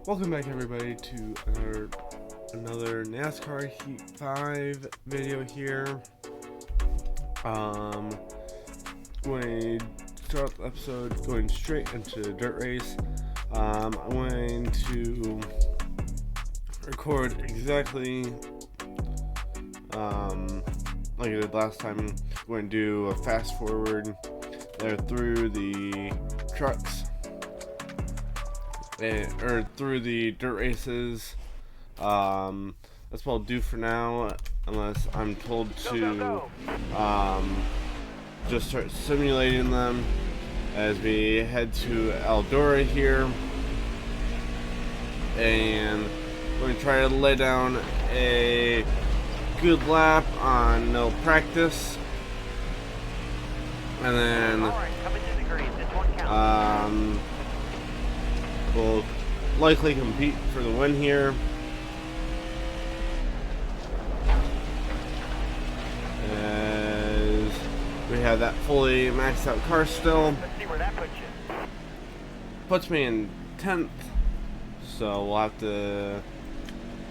Welcome back, everybody, to another NASCAR Heat 5 video here. Going to start the episode going straight into the dirt race. I'm going to record exactly like I did last time. I'm going to do a fast forward there through the trucks. Or through the dirt races. That's what I'll do for now, unless I'm told to just start simulating them as we head to Eldora here, and we're going to try to lay down a good lap on no practice, and then we'll likely compete for the win here. As we have that fully maxed out car still. Let's see where that puts you. Puts me in 10th. So we'll have to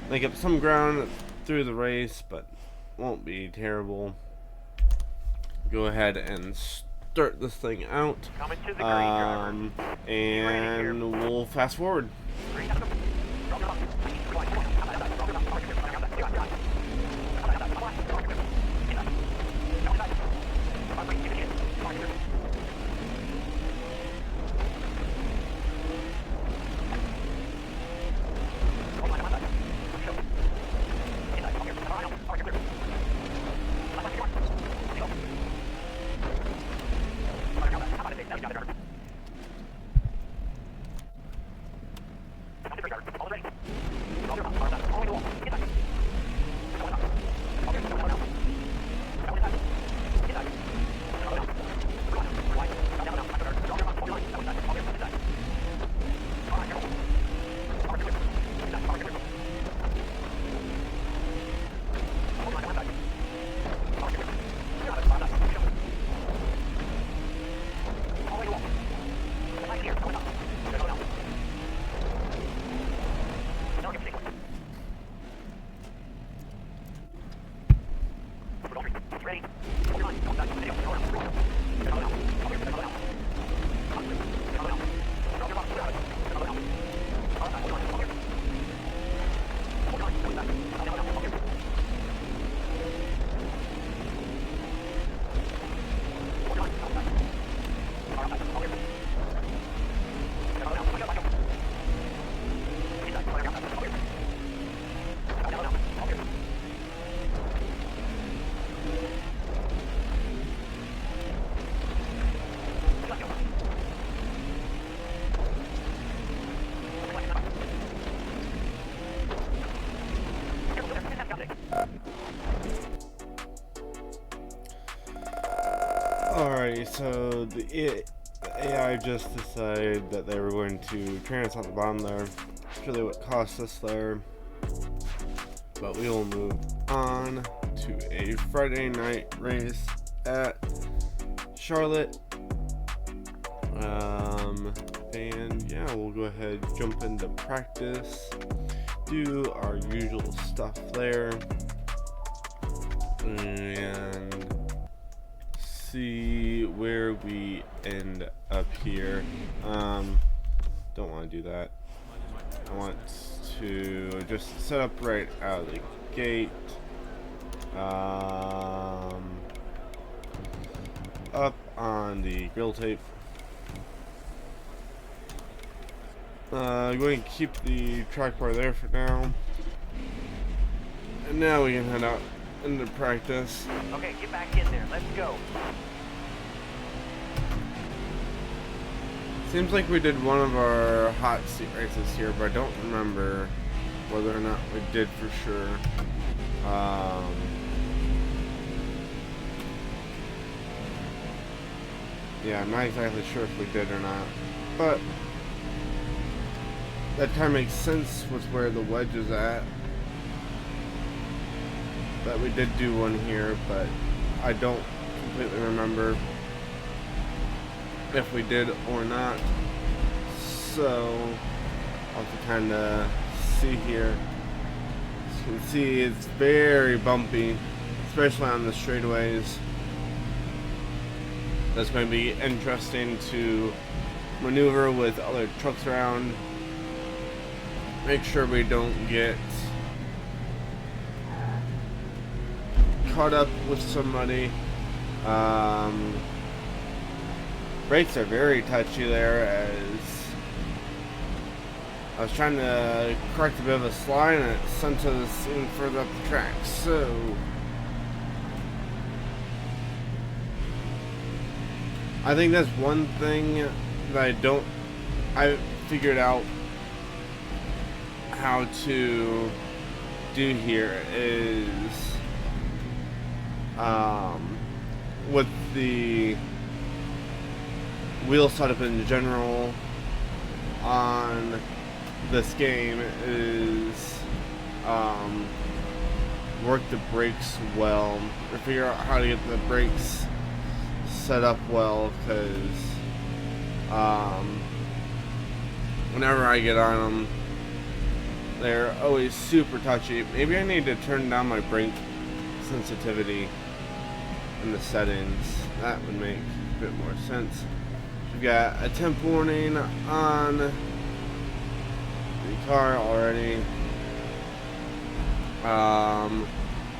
make up some ground through the race, but won't be terrible. Go ahead and start this thing out, Coming to the green, and we'll fast forward. Alright, so the AI just decided that they were going to train us on the bottom there. That's really what cost us there. But we will move on to a Friday night race at Charlotte. And yeah, we'll go ahead, jump into practice, do our usual stuff there, and see where we end up here. Don't want to do that. I want to just set up right out of the gate. Up on the grill tape. Going to keep the track bar there for now. And now we can head out into practice. Okay, get back in there. Let's go. Seems like we did one of our hot seat races here, but I don't remember whether or not we did for sure. Yeah, I'm not exactly sure if we did or not, but that kind of makes sense with where the wedge is at. that we did do one here, but I don't completely remember if we did or not. So I'll have to kind of see here. As you can see, it's very bumpy, especially on the straightaways. That's going to be interesting to maneuver with other trucks around. Make sure we don't get caught up with somebody. Brakes are very touchy there, as I was trying to correct a bit of a slide and it sent us even further up the track. So I think that's one thing that I figured out how to do here is with the wheel setup in general on this game is work the brakes well, or figure out how to get the brakes set up well, because whenever I get on them, they're always super touchy. Maybe I need to turn down my brake sensitivity in the settings. That would make a bit more sense. We've got a temp warning on the car already.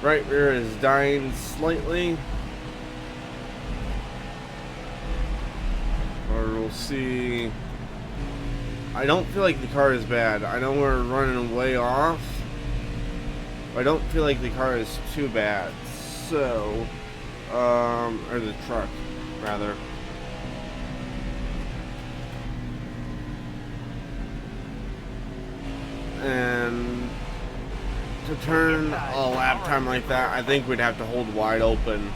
Right rear is dying slightly. Or we'll see. I don't feel like the car is bad. I know we're running way off, but I don't feel like the car is too bad. So, or the truck, rather. And to turn a lap time like that, I think we'd have to hold wide open.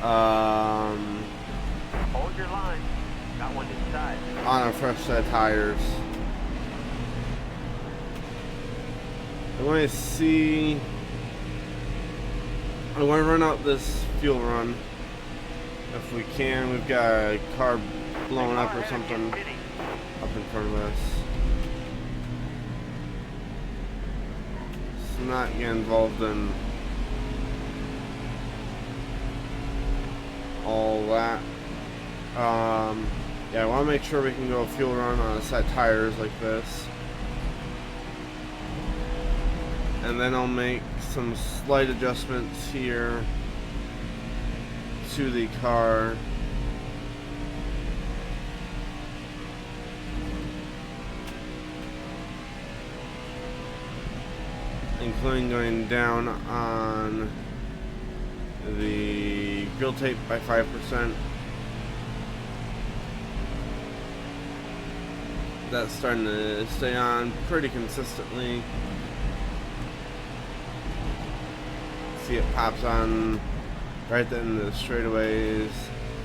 Hold your line. Got one inside. On a fresh set of tires. I want to see. I want to run out this fuel run if we can. We've got a car blowing up or something up in front of us. Let's not get involved in all that. Yeah, I want to make sure we can go fuel run on a set tires like this. And then I'll make some slight adjustments here to the car. Including going down on the grill tape by 5%. That's starting to stay on pretty consistently. See, it pops on right then in the straightaways.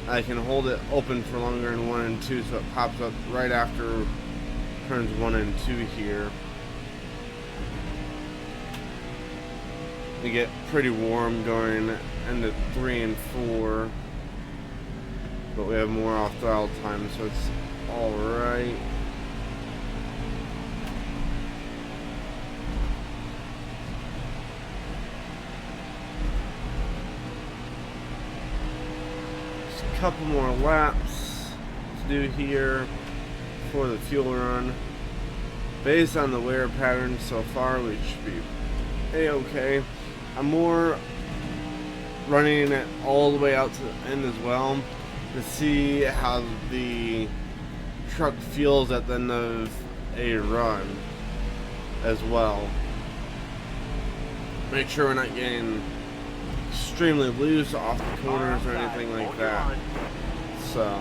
I can hold it open for longer in 1 and 2, so it pops up right after turns 1 and 2 here. We get pretty warm going into 3 and 4, but we have more off throttle time, so it's all right. Couple more laps to do here for the fuel run. Based on the wear pattern so far, we should be a-okay. I'm more running it all the way out to the end as well to see how the truck feels at the end of a run as well. Make sure we're not getting extremely loose off the corners or anything like that. So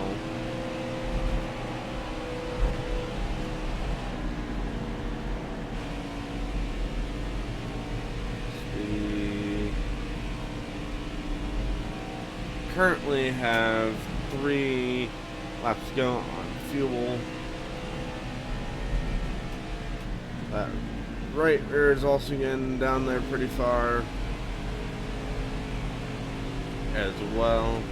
we currently have 3 laps to go on fuel. That right rear is also getting down there pretty far. as well.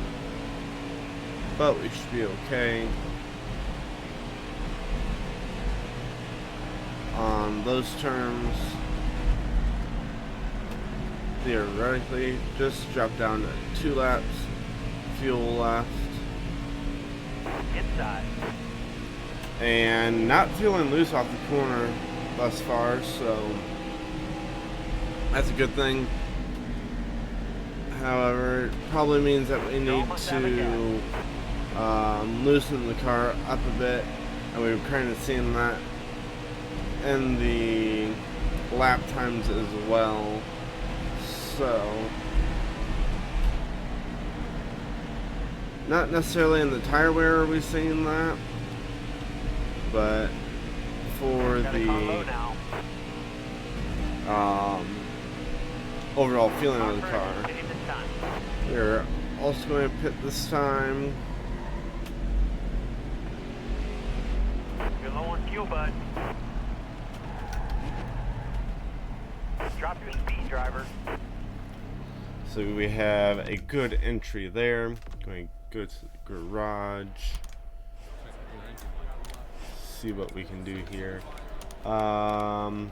But we should be okay. On those terms, theoretically, just drop down to 2 laps, fuel left. Inside. And not feeling loose off the corner thus far, so that's a good thing. However, it probably means that we need to loosen the car up a bit, and we've kind of seen that in the lap times as well. So, not necessarily in the tire wear are we seeing that, but for the overall feeling of the car. We're also going to pit this time. You're low on fuel, bud. Drop your speed, driver. So we have a good entry there. Going to go to the garage. See what we can do here. I'm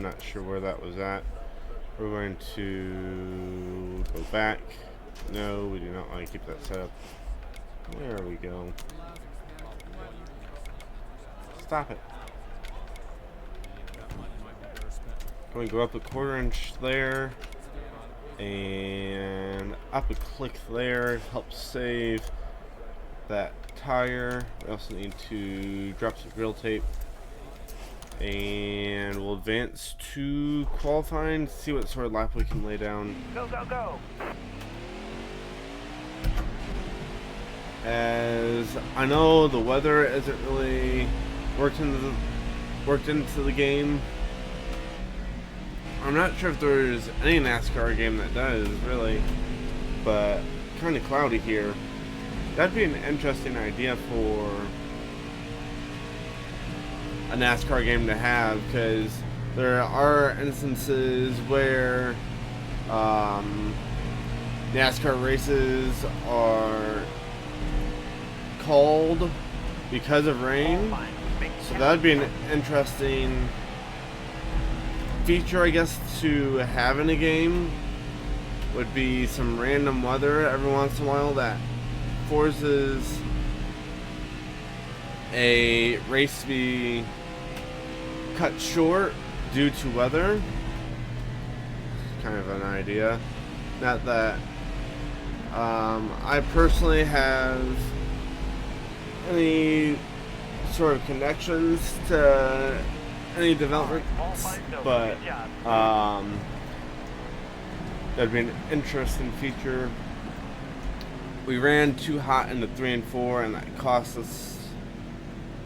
not sure where that was at. We're going to go back. No, we do not want to keep that set up. There we go. Stop it. Going to go up a 1/4 inch there. And up a click there. Help save that tire. We also need to drop some grill tape. And we'll advance to qualifying, see what sort of lap we can lay down. Go, go, go. As I know the weather isn't really worked into the game. I'm not sure if there's any NASCAR game that does, really. But kind of cloudy here. That'd be an interesting idea for a NASCAR game to have, because there are instances where NASCAR races are called because of rain. So that'd be an interesting feature, I guess, to have in a game. Would be some random weather every once in a while that forces a race to be cut short due to weather. Kind of an idea. Not that I personally have any sort of connections to any developments, but that'd be an interesting feature. We ran too hot in the 3 and 4, and that cost us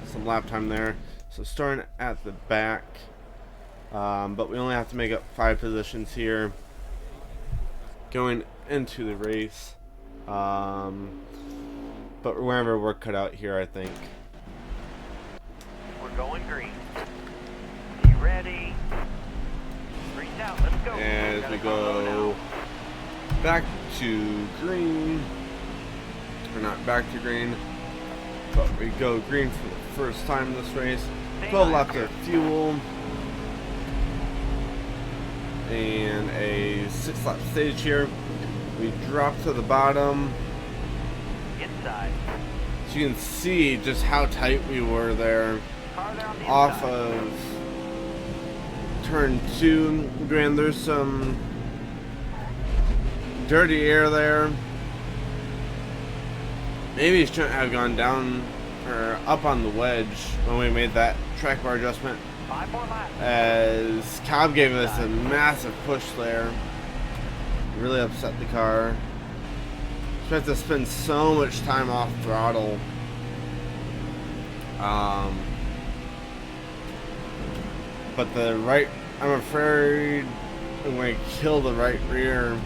some lap time there. So starting at the back, but we only have to make up 5 positions here going into the race. But we're going to have our work cut out here, I think. We're going green. You ready? Green's out. Let's go. As we go back to green, or not back to green, but we go green for the first time in this race. 12 laps of fuel and a 6-lap stage here. We drop to the bottom. Inside. So you can see just how tight we were there off of turn 2. Granted, there's some dirty air there. Maybe it shouldn't have gone down or up on the wedge when we made that track bar adjustment, 5 more laps. as Cobb gave us a massive push there. Really upset the car. We have to spend so much time off throttle. But the right, I'm afraid I'm going to kill the right rear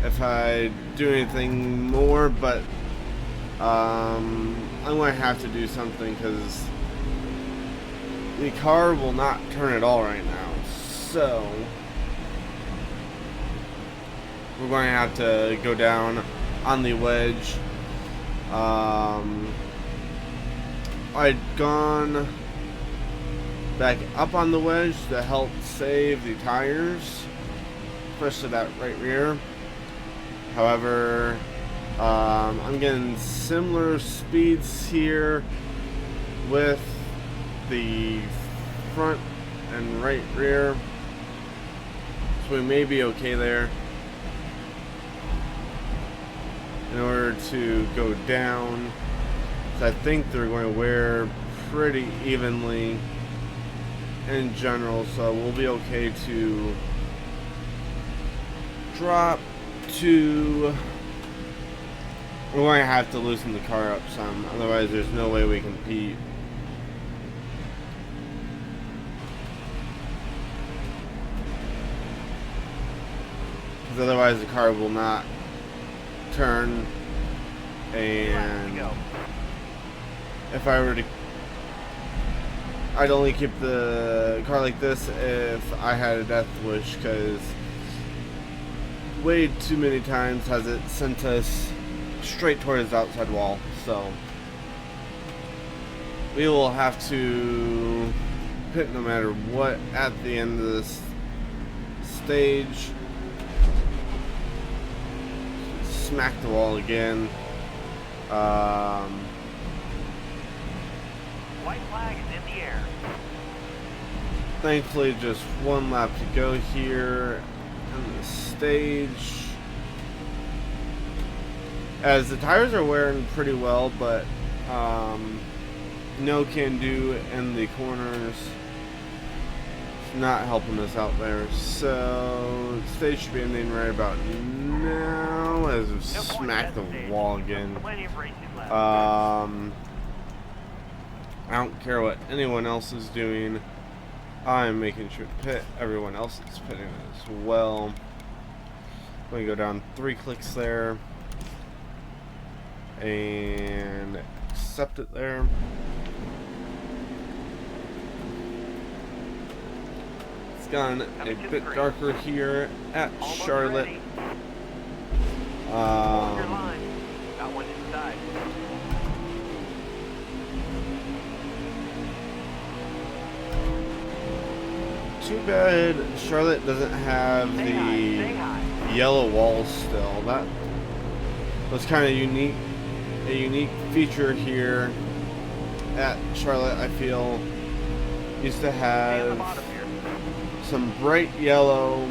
if I do anything more, but I'm going to have to do something because the car will not turn at all right now. So we're going to have to go down on the wedge. I'd gone back up on the wedge to help save the tires, especially that right rear. However, I'm getting similar speeds here with the front and right rear, so we may be okay there. In order to go down, so I think they're going to wear pretty evenly in general, so we'll be okay to drop to. We're going to have to loosen the car up some, otherwise there's no way we compete. Because otherwise the car will not turn, and if I were to, I'd only keep the car like this if I had a death wish, because way too many times has it sent us straight towards the outside wall. So we will have to pit no matter what at the end of this stage. Smack the wall again. White flag is in the air. Thankfully, just one lap to go here on the stage. As the tires are wearing pretty well, but no can do in the corners. It's not helping us out there. So the stage should be ending right about now, as we smack the wall again. I don't care what anyone else is doing. I'm making sure to pit. Everyone else is pitting as well. I'm going to go down 3 clicks there and accept it there. It's gotten a bit darker here at Charlotte. Got one inside. Too bad Charlotte doesn't have the yellow walls still. That was kind of unique, a unique feature here at Charlotte. I feel used to have some bright yellow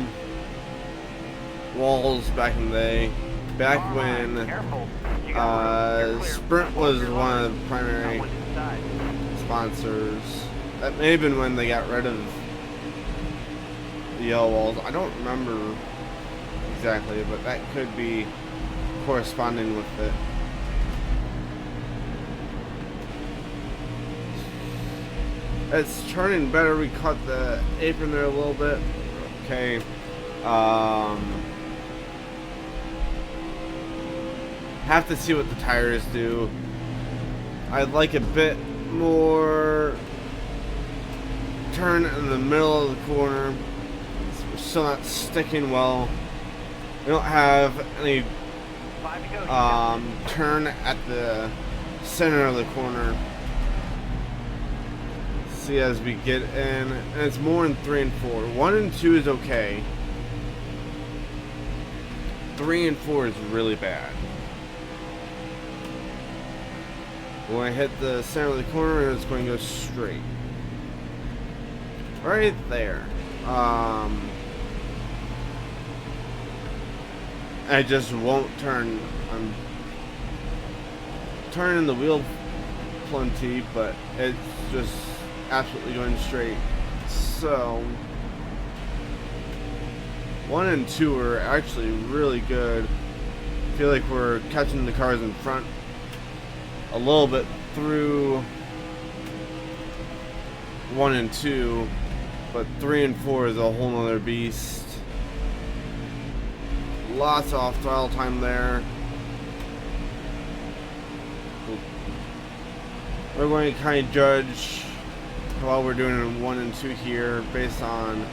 walls back in the day, back when Sprint was one of the primary sponsors. That may have been when they got rid of the yellow walls. I don't remember exactly, but that could be corresponding with it. It's turning better. We cut the apron there a little bit. Okay. Have to see what the tires do. I'd like a bit more turn in the middle of the corner. We're still not sticking well. We don't have any turn at the center of the corner. See as we get in, and it's more in 3 and 4. 1 and 2 is okay. 3 and 4 is really bad. When I hit the center of the corner, and it's going to go straight. Right there. I just won't turn. I'm turning the wheel plenty, but it's just absolutely going straight. So 1 and 2 are actually really good. I feel like we're catching the cars in front a little bit through 1 and 2, but 3 and 4 is a whole nother beast. Lots of off throttle time there. We're going to kind of judge how we're doing in 1 and 2 here based on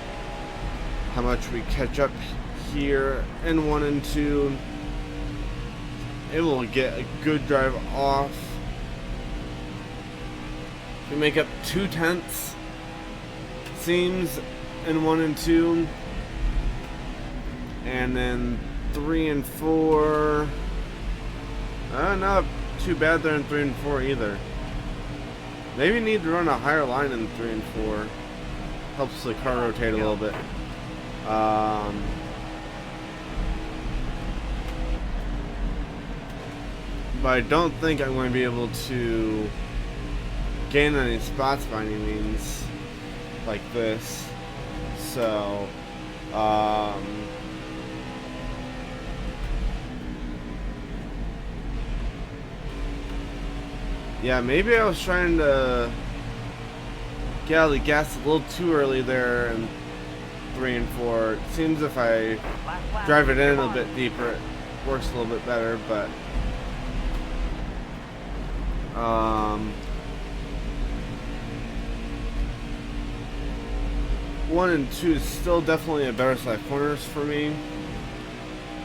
how much we catch up here in 1 and 2. Able to get a good drive off. We make up 2/10 seems in 1 and 2. And then 3 and 4. Not too bad there in 3 and 4 either. Maybe need to run a higher line in 3 and 4. Helps the car rotate a little bit. But I don't think I'm going to be able to gain any spots by any means like this. So, yeah, maybe I was trying to get out of the gas a little too early there in 3 and 4. It seems if I drive it in a bit deeper, it works a little bit better, but 1 and 2 is still definitely a better set of corners for me.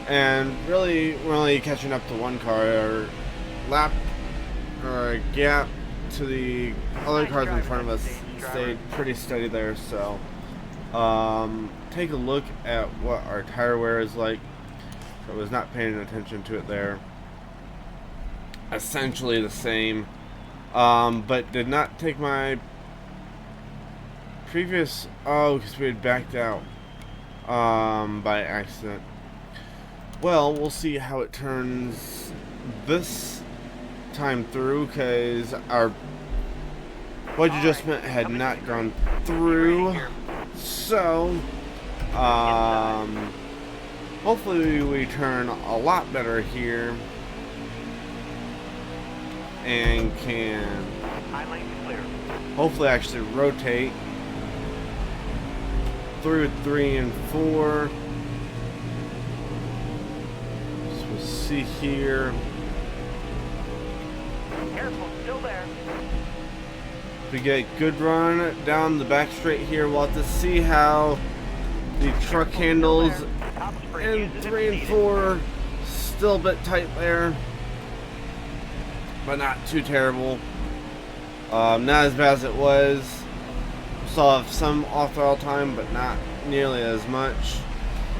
And really, we're only catching up to one car, or lap, or a gap to the other cars in front of us stayed pretty steady there. So, take a look at what our tire wear is like. I was not paying attention to it there. Essentially the same, but did not take my previous, because we had backed out by accident. Well, we'll see how it turns this time through, because our wedge adjustment had not gone through. So hopefully we turn a lot better here and can hopefully actually rotate through 3 and 4. So we'll see here. Careful, still there. We get a good run down the back straight here. We'll have to see how the truck handles in 3 and 4. Still a bit tight there, but not too terrible. Not as bad as it was. Still have some off-throttle time, but not nearly as much.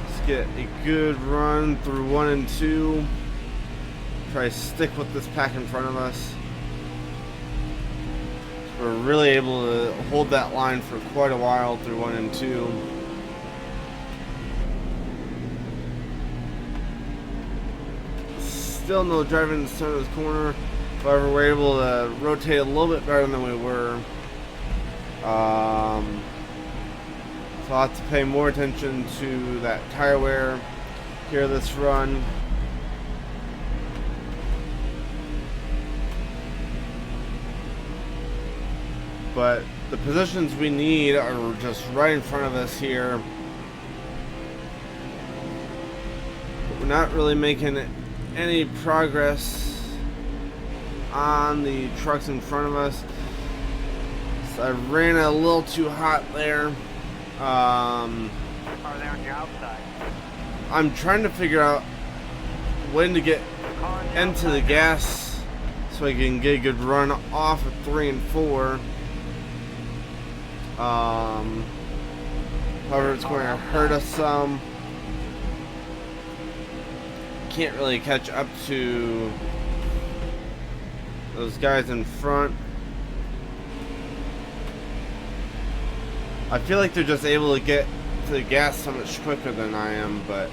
Let's get a good run through 1 and 2. Try to stick with this pack in front of us. We're really able to hold that line for quite a while through 1 and 2. Still no driving in the center of this corner. However, we're able to rotate a little bit better than we were. So I'll have to pay more attention to that tire wear here this run. But the positions we need are just right in front of us here. But we're not really making any progress on the trucks in front of us. So I ran a little too hot there. Are they on your outside? I'm trying to figure out when to get into the gas so I can get a good run off of 3 and 4. However, it's going to hurt us some. Can't really catch up to those guys in front. I feel like they're just able to get to the gas so much quicker than I am, but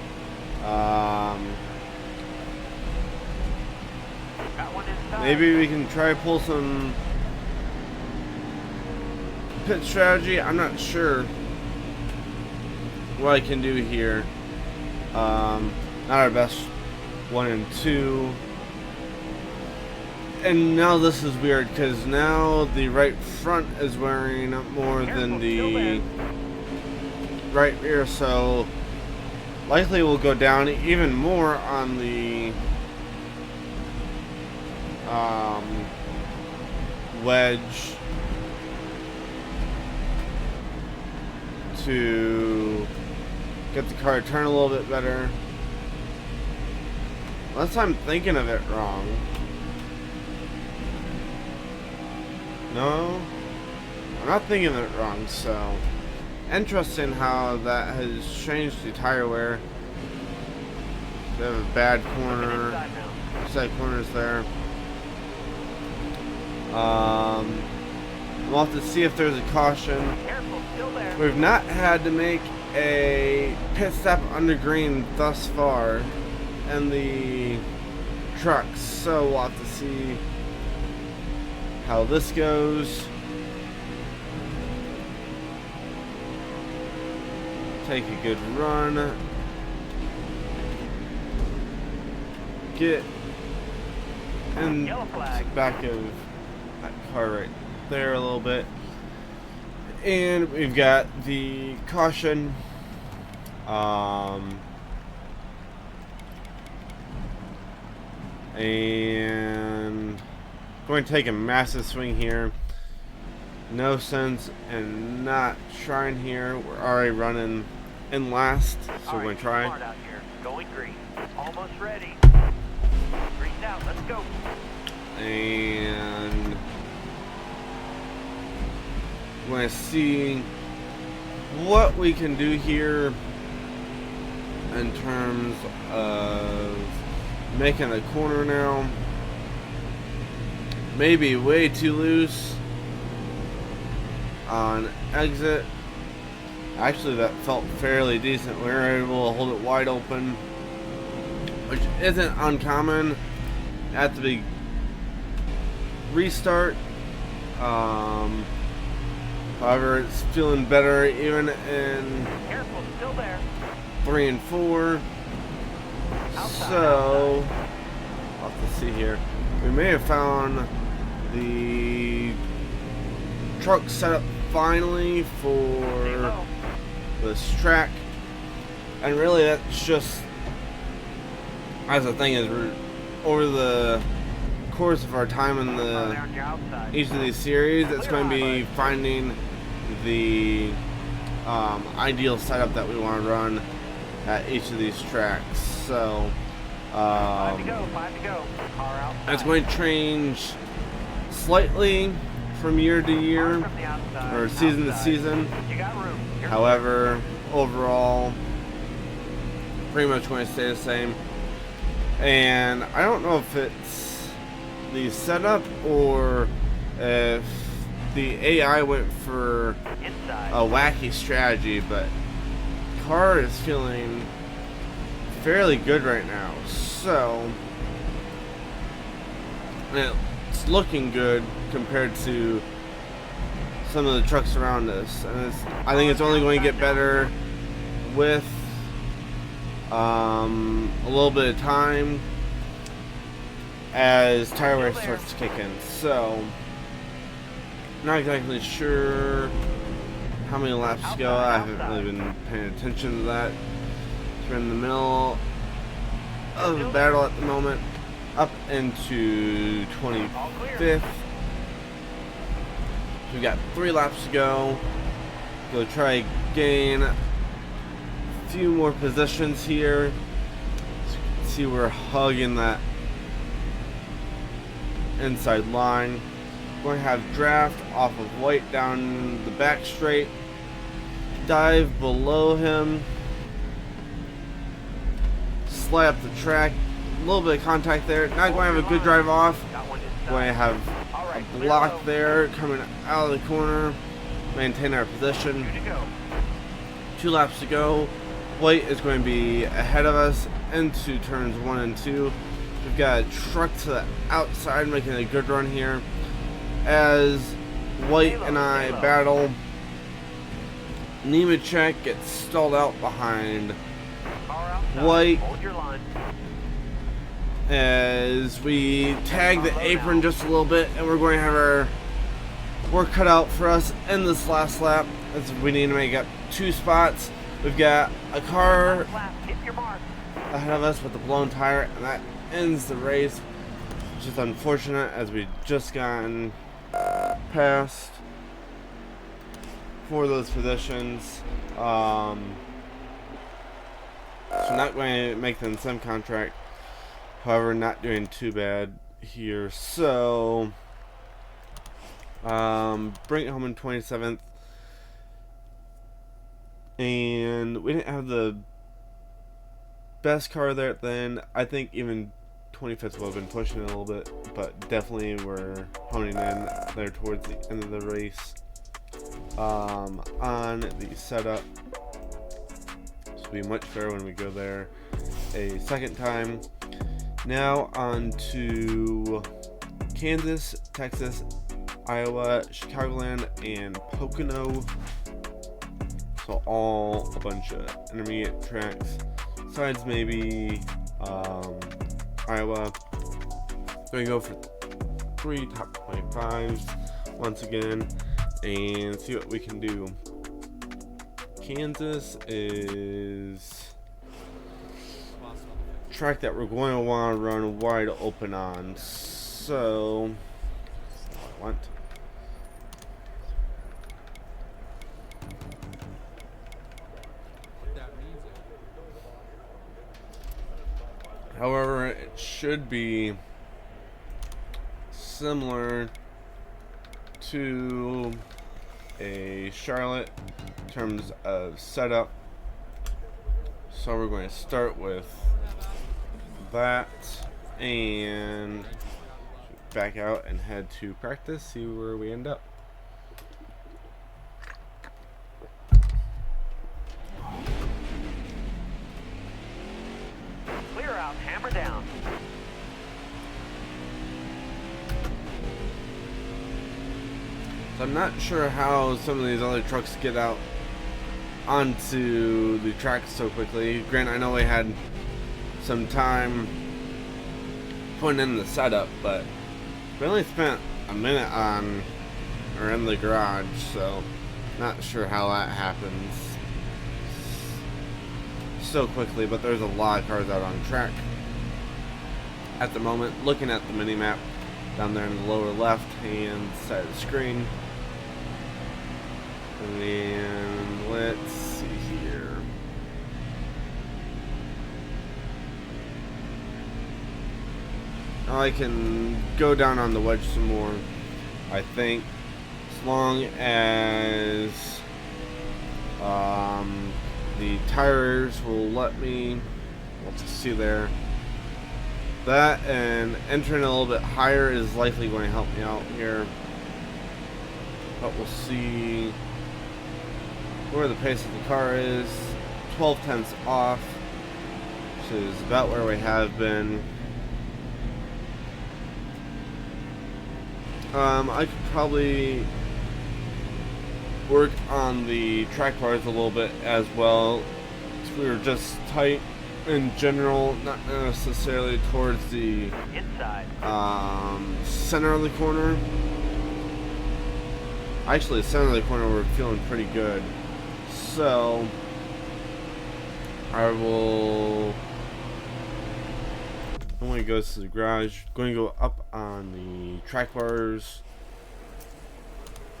maybe we can try to pull some pit strategy. I'm not sure what I can do here. Not our best 1 and 2. And now this is weird, because now the right front is wearing more than the right rear, so likely we'll go down even more on the wedge to get the car to turn a little bit better. Unless I'm thinking of it wrong. No, I'm not thinking of it wrong, so interesting how that has changed the tire wear. They have a bad corner, side corners there. We'll have to see if there's a caution. We've not had to make a pit stop under green thus far in the trucks, so we'll have to see how this goes. Take a good run. Get in the back of that car right there a little bit. And we've got the caution. And going to take a massive swing here. No sense in not trying here. We're already running in last, so we're going to try. Out here. Going green. Almost ready. Green's out. Let's go. And we're going to see what we can do here in terms of making a corner now. Maybe way too loose on exit. Actually, that felt fairly decent. We were able to hold it wide open, which isn't uncommon at the big restart. However, it's feeling better even in Careful, still there. 3 and 4. So I'll have to see here. We may have found the truck setup finally for this track, and really that's just, as the thing is, we're over the course of our time in each of these series, it's going to be finding the ideal setup that we want to run at each of these tracks. So 5 to go. Car outside. it's going to change slightly from year to year or season to season. You got room. However, overall, pretty much going to stay the same. And I don't know if it's the setup or if the AI went for Inside. a wacky strategy, but car is feeling fairly good right now. So, and it's looking good compared to some of the trucks around us, and I think it's only going to get better with a little bit of time as tire wear starts to kick in. So, not exactly sure how many laps to go. I haven't really been paying attention to that. We're in the middle of the battle at the moment, up into 25th. We've got 3 laps to go. Go try gain a few more positions here. As you can see, we're hugging that inside line. We're going to have draft off of White down the back straight. Dive below him. Slide up the track. A little bit of contact there. Not going to have a good drive off. Going to have a block there coming out of the corner. Maintain our position. 2 laps to go. White is going to be ahead of us into turns 1 and 2. We've got a truck to the outside making a good run here as White and I battle. Nemechek gets stalled out behind White as we tag the apron just a little bit, and we're going to have our work cut out for us in this last lap as we need to make up 2 spots. We've got a car ahead of us with a blown tire, and that ends the race, which is unfortunate as we just gotten past for those positions. So not going to make the incentive contract. However, not doing too bad here. So bring it home in 27th. And we didn't have the best car there then. I think even 25th would have been pushing it a little bit, but definitely we're honing in there towards the end of the race. On the setup, this will be much better when we go there a second time. Now on to Kansas, Texas, Iowa, Chicagoland, and Pocono. So all a bunch of intermediate tracks, besides maybe Iowa. Going to go for 3 top 25s once again and see what we can do. Kansas is a track that we're going to want to run wide open on. So I want. However, it should be similar to a Charlotte in terms of setup. So we're going to start with that and back out and head to practice, see where we end up. Clear out, hammer down. So I'm not sure how some of these other trucks get out onto the track so quickly. Granted, I know we had some time putting in the setup, but we only spent a minute on or in the garage, so not sure how that happens so quickly. But there's a lot of cars out on track at the moment. Looking at the mini map down there in the lower left hand side of the screen, and let's see here. I can go down on the wedge some more, I think, as long as the tires will let me. We'll just see there. That and entering a little bit higher is likely going to help me out here, but we'll see where the pace of the car is. 12 tenths off, which is about where we have been. I could probably work on the track bars a little bit as well. We were just tight in general, not necessarily towards the Inside. center of the corner. Actually, the center of the corner we're feeling pretty good. So I will, when it goes to the garage, going to go up on the track bars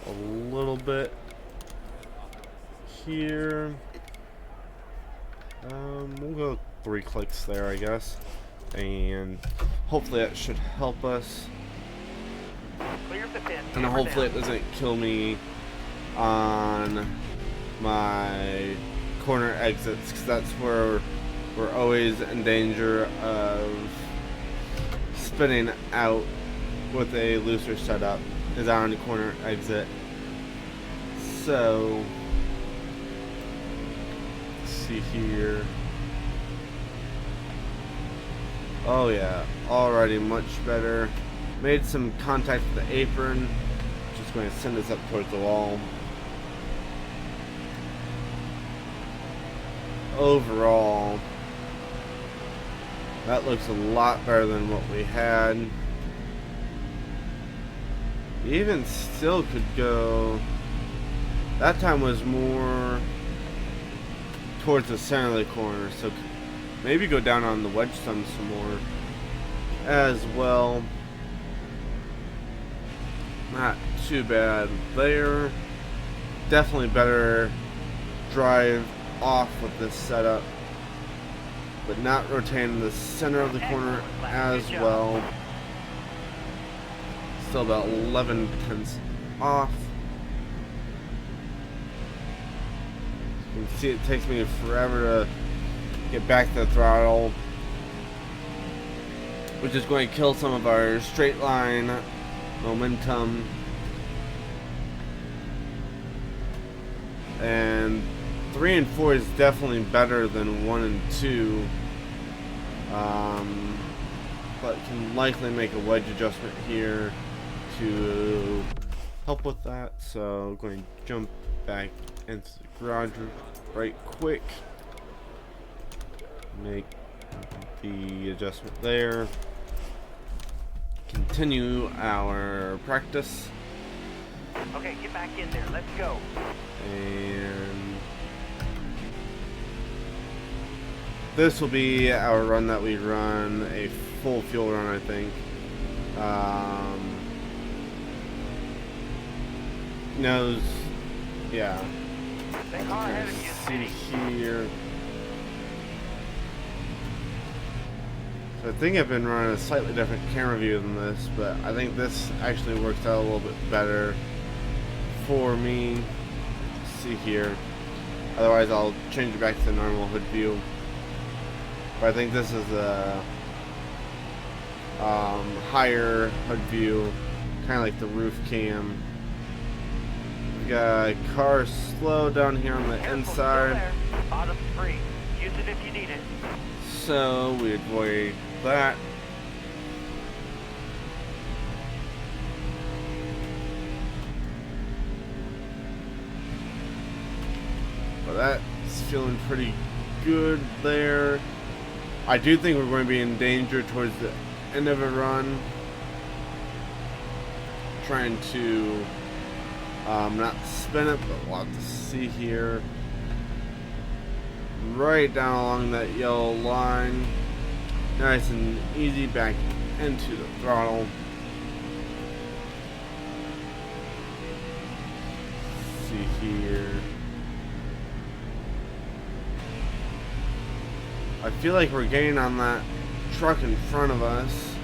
a little bit here. We'll go 3 clicks there, I guess, and hopefully that should help us. Clear the pit. And hammer hopefully down. it doesn't kill me on my corner exits, because that's where we're always in danger of spinning out with a looser setup, is out on the corner exit. So let's see here. Oh yeah, already much better. Made some contact with the apron, which is going to send us up towards the wall. Overall, that looks a lot better than what we had. Even still could go. That time was more towards the center of the corner, so maybe go down on the wedge some more as well. Not too bad there. Definitely better drive off with this setup. but not rotating the center of the corner as well. Still about 11 tenths off. You can see it takes me forever to get back to the throttle, which is going to kill some of our straight line momentum. And 3 and 4 is definitely better than 1 and 2, but can likely make a wedge adjustment here to help with that. So I'm going to jump back into the garage right quick, make the adjustment there, continue our practice. Okay, get back in there. Let's go. And this will be our run that we run, a full fuel run, I think. Knows, yeah. That car ahead of you is See hitting. here. So I think I've been running a slightly different camera view than this, but I think this actually works out a little bit better for me. See here. Otherwise I'll change it back to the normal hood view. But I think this is a higher hood view, kind of like the roof cam. We got a car slow down here on the Careful, inside, still there. Bottom's free. Use it if you need it. so we avoid that. But that's feeling pretty good there. I do think we're going to be in danger towards the end of a run. Trying to not spin it, but we'll have to see here. Right down along that yellow line. Nice and easy back into the throttle. See here. I feel like we're getting on that truck in front of us.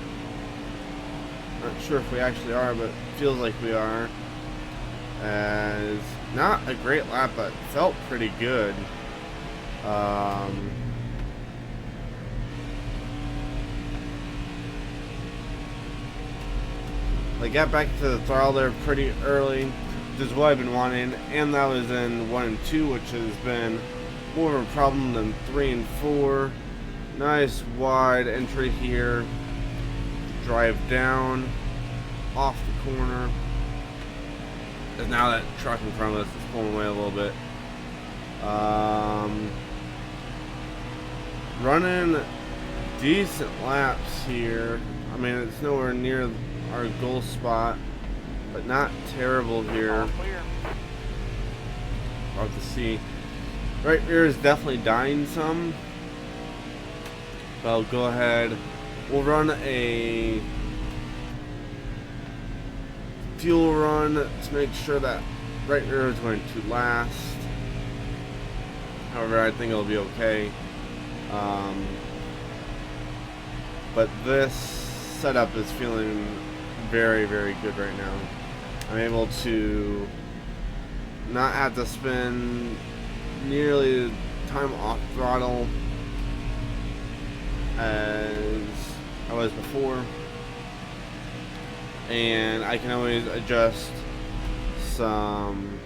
Not sure if we actually are, but it feels like we are. As not a great lap, but felt pretty good. I got back to the throttle there pretty early, which is what I've been wanting, and that was in 1 and 2, which has been more of a problem than 3 and 4. Nice wide entry here. Drive down off the corner. And now that truck in front of us is pulling away a little bit. Running decent laps here. I mean, it's nowhere near our goal spot, but not terrible here. All clear. Love to see. Right rear is definitely dying some. But I'll go ahead. We'll run a fuel run to make sure that right rear is going to last. However, I think it'll be okay. But this setup is feeling very, very good right now. I'm able to not have to spend nearly the time off throttle as I was before, and I can always adjust some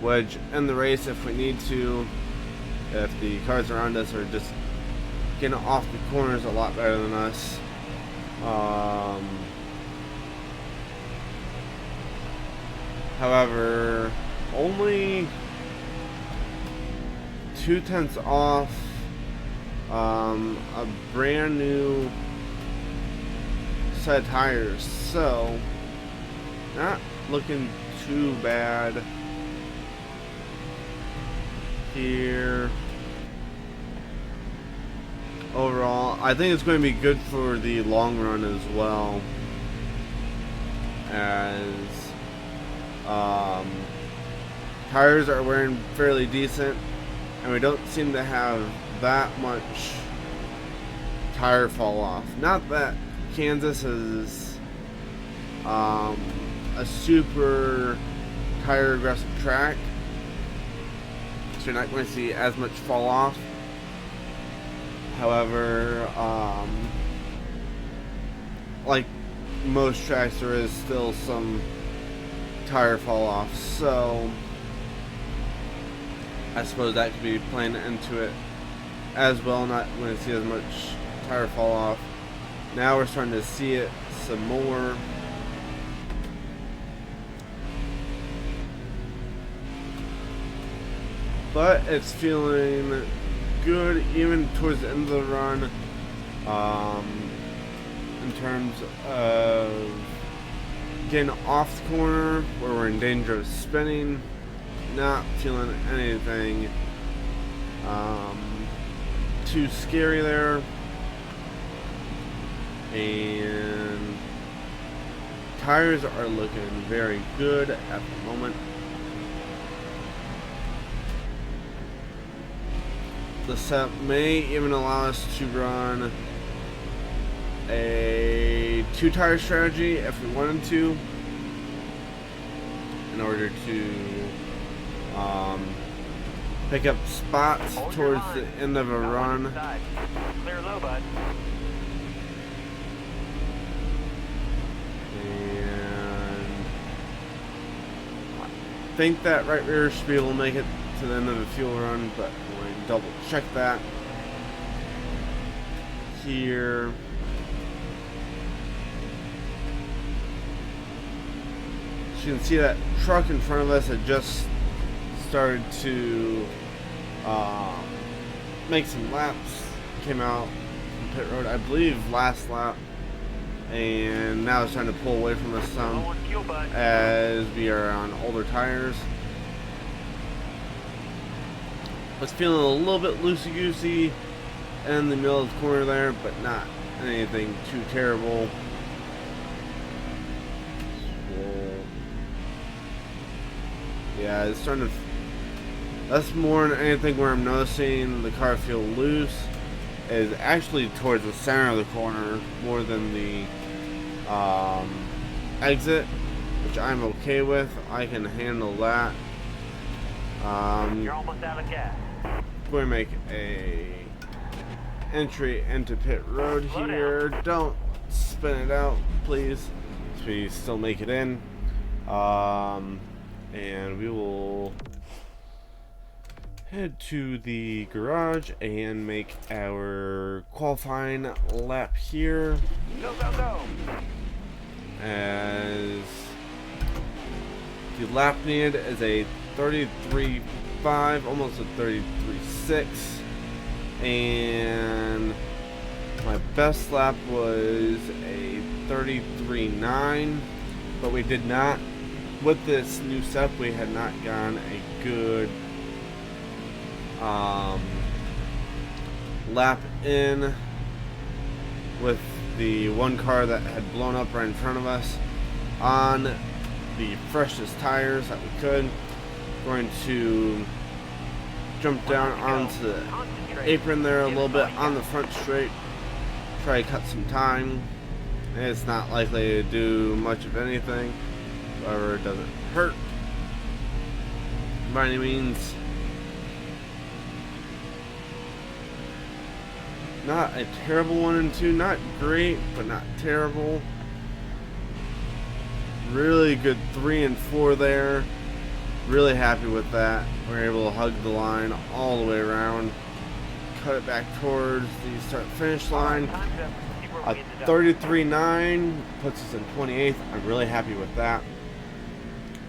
wedge in the race if we need to, if the cars around us are just getting off the corners a lot better than us. However, only 0.2 off a brand new set of tires, so not looking too bad here. Overall, I think it's going to be good for the long run as well, as tires are wearing fairly decent, and we don't seem to have that much tire fall off. Not that Kansas is a super tire aggressive track, so you're not going to see as much fall off. However, like most tracks, there is still some tire fall off, so I suppose that could be playing into it as well. Not going to see as much tire fall off. Now we're starting to see it some more. But it's feeling good even towards the end of the run, in terms of getting off the corner where we're in danger of spinning. Not feeling anything too scary there, and tires are looking very good at the moment. The setup may even allow us to run a 2-tire strategy if we wanted to, in order to pick up spots towards the end of a run. Clear low, bud. And I think that right rear should be able to make it to the end of the fuel run, but I'm going to double check that here. As you can see, that truck in front of us had just started to make some laps. Came out from pit road, I believe, last lap, and now it's trying to pull away from us some as we are on older tires. Was feeling a little bit loosey-goosey in the middle of the corner there, but not anything too terrible. Yeah, it's starting to. That's more than anything where I'm noticing the car feel loose is actually towards the center of the corner more than the exit, which I'm okay with. I can handle that. You're almost out of gas. Going to make a entry into pit road here. Don't spin it out, please. So we still make it in. And we will head to the garage and make our qualifying lap here. Go, go, go. As the lap needed is a 33.5, almost a 33.6, and my best lap was a 33.9, but we did not, with this new setup, we had not gotten a good lap in with the one car that had blown up right in front of us on the freshest tires that we could. Going to jump down onto the apron there a little bit on the front straight, try to cut some time. It's not likely to do much of anything, however it doesn't hurt by any means. Not a terrible 1 and 2, not great, but not terrible. Really good 3 and 4 there. Really happy with that. We're able to hug the line all the way around. Cut it back towards the start-finish line. A 33.9 puts us in 28th. I'm really happy with that.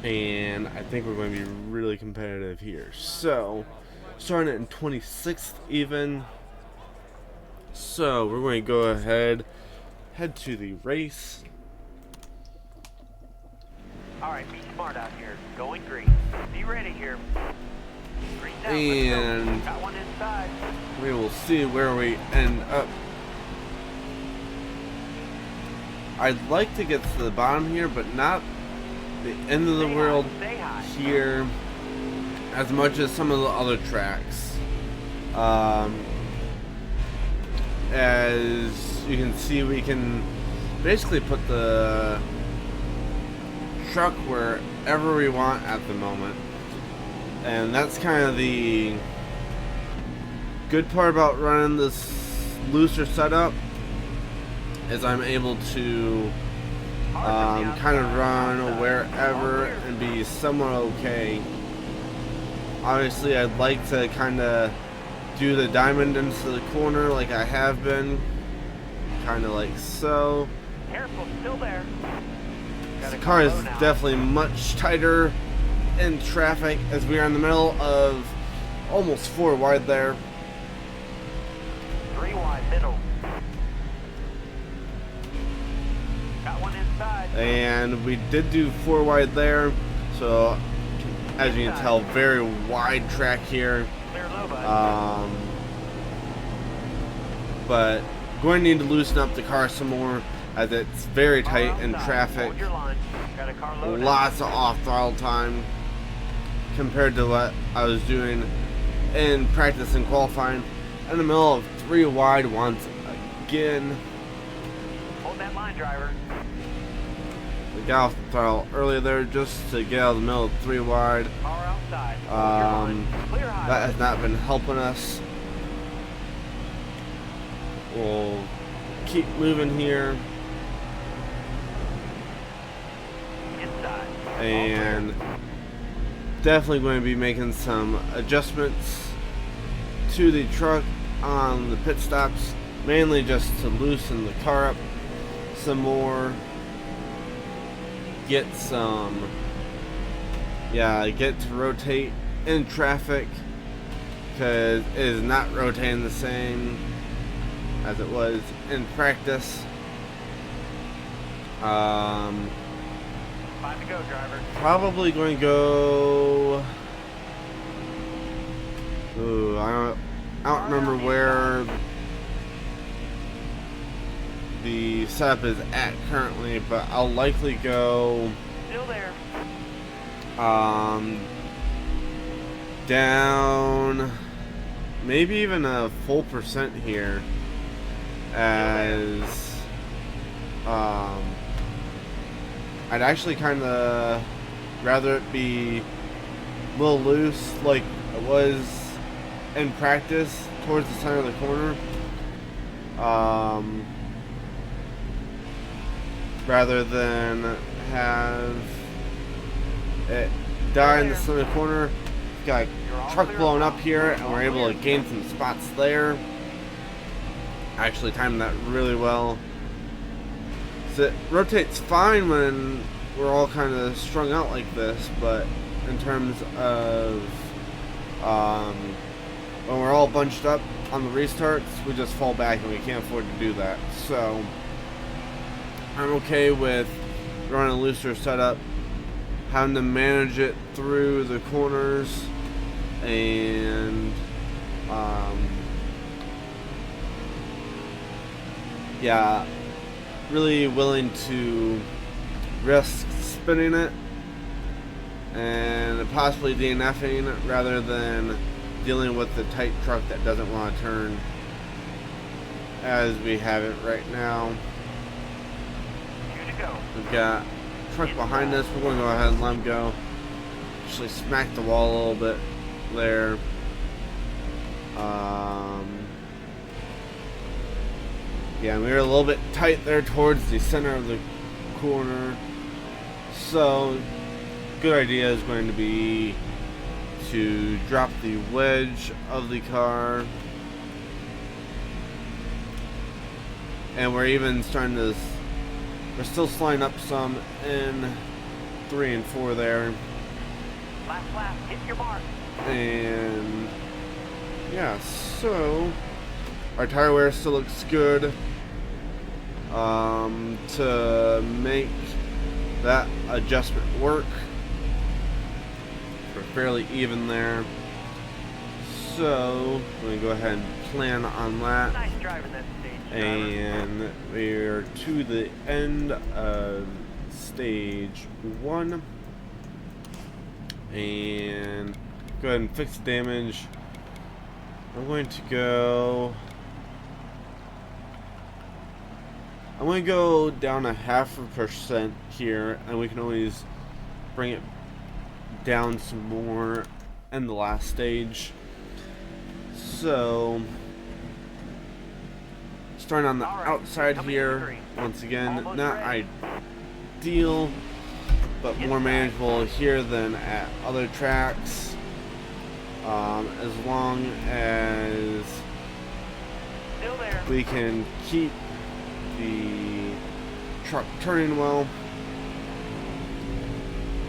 And I think we're going to be really competitive here. So, starting in 26th even. So, we're going to go ahead, head to the race. Alright, be smart out here. Going green. Be ready here. Green down, and got one inside. We will see where we end up. I'd like to get to the bottom here, but not the end of the world here as much as some of the other tracks. as you can see, we can basically put the truck wherever we want at the moment, and that's kind of the good part about running this looser setup, is I'm able to kind of run wherever and be somewhat okay. Obviously, I'd like to kind of do the diamond into the corner like I have been, kind of like so. Careful, still there. The car is definitely much tighter in traffic, as we are in the middle of almost 4 wide there. 3 wide, middle. Got one inside. And we did do 4 wide there, so as you can tell, very wide track here. Clear low, bud. But going to need to loosen up the car some more, as it's very tight in traffic. Hold your line. Got a car low. Lots of off throttle time compared to what I was doing in practice and qualifying. In the middle of 3 wide once again. Hold that line, driver. We got off the throttle earlier there just to get out of the middle of 3 wide. Car outside. Hold your line. Clear high. That has not been helping us. We'll keep moving here. Inside. And definitely going to be making some adjustments to the truck on the pit stops, mainly just to loosen the car up some more, get to rotate in traffic, because it is not rotating the same as it was in practice. Time to go, driver. Probably going to go. Ooh, I don't remember where the setup is at currently, but I'll likely go Still there. down maybe even a full percent here, as I'd actually kind of rather it be a little loose like it was in practice towards the center of the corner, rather than have it die in the center of the corner. We've got a truck blowing up here, and we're able to gain some spots there. I actually timed that really well. So it rotates fine when we're all kind of strung out like this, but in terms of when we're all bunched up on the restarts, we just fall back, and we can't afford to do that. So I'm okay with running a looser setup, having to manage it through the corners, and yeah, really willing to risk spinning it and possibly DNFing rather than dealing with the tight truck that doesn't want to turn, as we have it right now. Here to go. We've got a truck behind us. We're going to go ahead and let him go. Actually smack the wall a little bit there. Yeah, we were a little bit tight there towards the center of the corner. So, good idea is going to be to drop the wedge of the car. And we're even starting to, we're still sliding up some in 3 and 4 there. Lap, hit your mark. And yeah, so our tire wear still looks good. To make that adjustment work, we're fairly even there. So I'm going to go ahead and plan on that. Nice driving that stage, driver. And we're to the end of stage 1. And go ahead and fix the damage. I'm going to go I'm going to go down a 0.5% here, and we can always bring it down some more in the last stage. So, starting on the outside here, once again, not ideal, but more manageable here than at other tracks, as long as we can keep the truck turning well.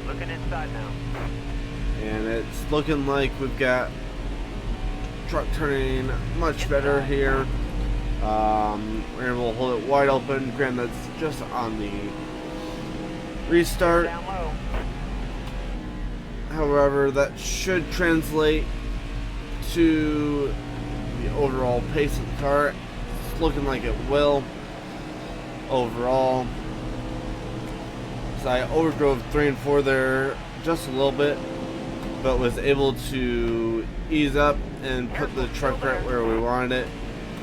Looking inside now. And it's looking like we've got truck turning much better here. We're able to hold it wide open. Granted, that's just on the restart. Down low. However, that should translate to the overall pace of the car. It's looking like it will overall. So I overdrove 3 and 4 there just a little bit, but was able to ease up and put the truck right where we wanted it.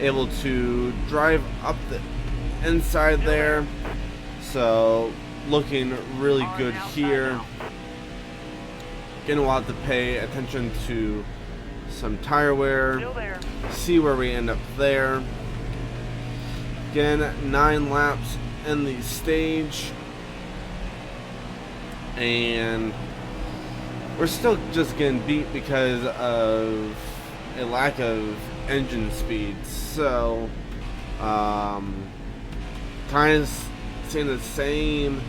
Able to drive up the inside there, so looking really good here. Gonna want to pay attention to some tire wear, see where we end up there. Again, 9 laps in the stage, and we're still just getting beat because of a lack of engine speed. So, kind of seeing the same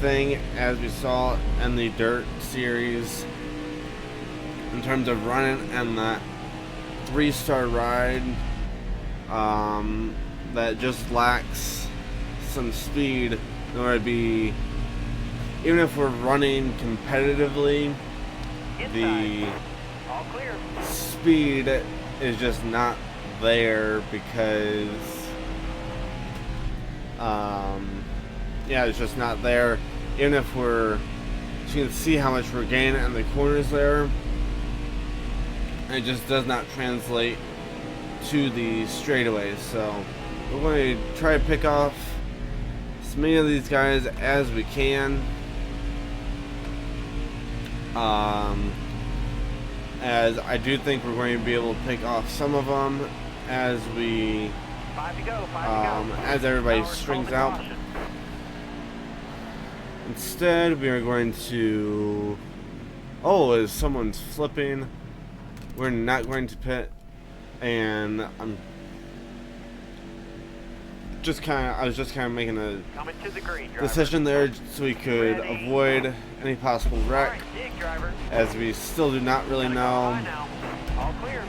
thing as we saw in the Dirt Series in terms of running and that 3-star ride that just lacks some speed in order to be, even if we're running competitively, the All clear. speed is just not there because yeah, it's just not there. Even if we're, you can see how much we're gaining in the corners there, it just does not translate to the straightaways. So we're going to try to pick off as many of these guys as we can, as I do think we're going to be able to pick off some of them as we 5 to go. as everybody Power strings control out. caution. Instead, we are going to, as someone's flipping, we're not going to pit, and I'm just I was just kind of making a Coming to the green, driver. decision there so we could Ready. avoid any possible All wreck, right, dig, driver. as we still do not really Gotta go high know now. All clear.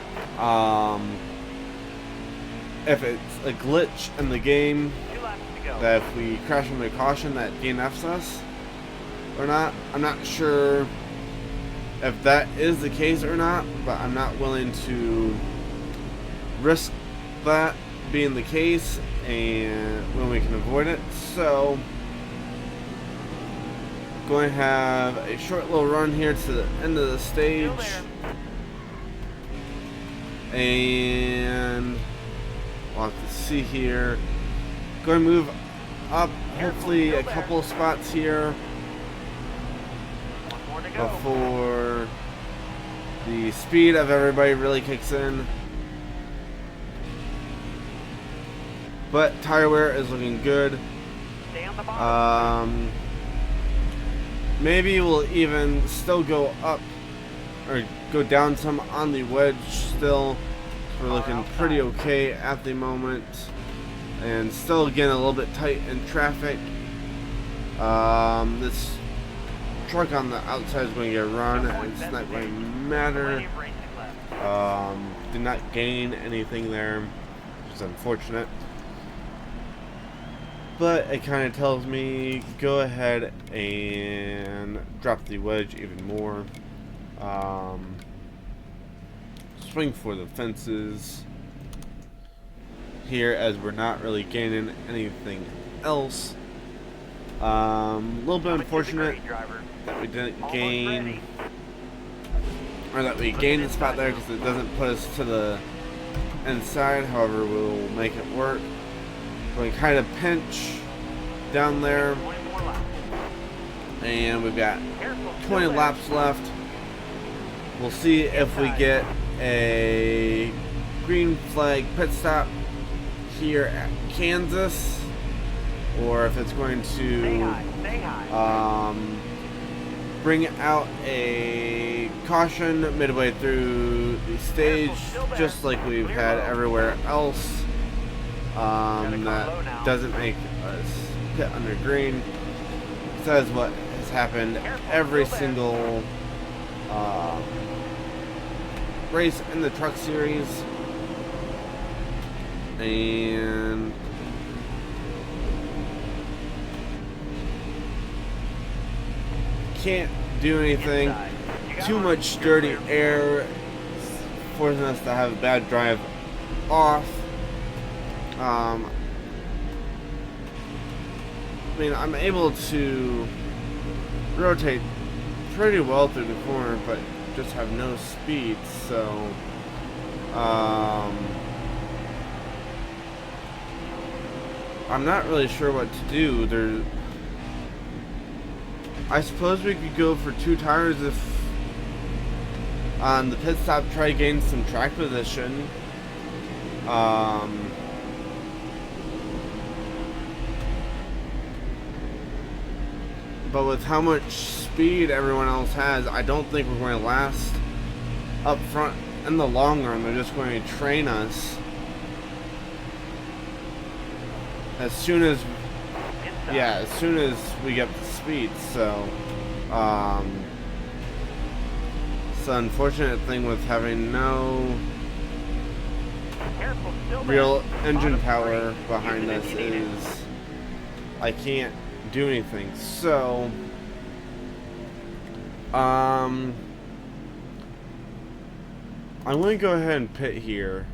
if it's a glitch in the game 2 laps to go. that if we crash into caution that DNFs us or not. I'm not sure if that is the case or not, but I'm not willing to risk that being the case and when we can avoid it. So going to have a short little run here to the end of the stage, and we'll have to see here. Going to move up hopefully a couple of spots here 1 more to go. before the speed of everybody really kicks in. But tire wear is looking good. Stay on the bottom. Maybe we'll even still go up or go down some on the wedge still. We're looking pretty okay at the moment, and still getting a little bit tight in traffic. This truck on the outside is going to get run, and it's not going to matter. Plenty of racing left. Did not gain anything there, which is unfortunate. But it kind of tells me go ahead and drop the wedge even more. Swing for the fences here, as we're not really gaining anything else. A little bit Coming to the unfortunate green, driver. that we didn't Almost gain, ready. or that we gained the spot there, because it doesn't put us to the inside. However, we'll make it work. we kind of pinch down there, 20 more laps. and we've got Careful, 20 still there. laps left. We'll see if we get a green flag pit stop here at Kansas, or if it's going Stay high, to stay high. bring out a caution midway through the stage, just like we've had everywhere else. That doesn't make us pit under green. That is what has happened every single race in the truck series. And can't do anything. Too much dirty air forcing us to have a bad drive off. I mean, I'm able to rotate pretty well through the corner, but just have no speed, so I'm not really sure what to do. I suppose we could go for 2 tires if on the pit stop try to gain some track position. But with how much speed everyone else has, I don't think we're going to last up front in the long run. They're just going to train us as soon as we get the speed. So it's the unfortunate thing with having no real engine power behind this is I can't do anything. So I'm going to go ahead and pit here.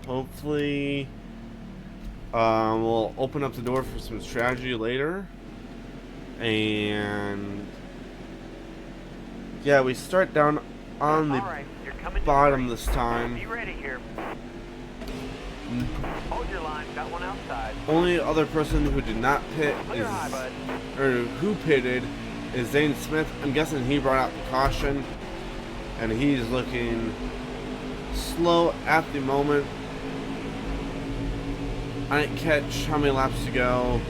Hopefully we'll open up the door for some strategy later. And yeah, we start down on the bottom this time. Be ready here. Hold your line, got one outside. Only other person who did not pit Clear high, bud. or who pitted is Zane Smith. I'm guessing he brought out the caution, and he's looking slow at the moment. I didn't catch how many laps to go.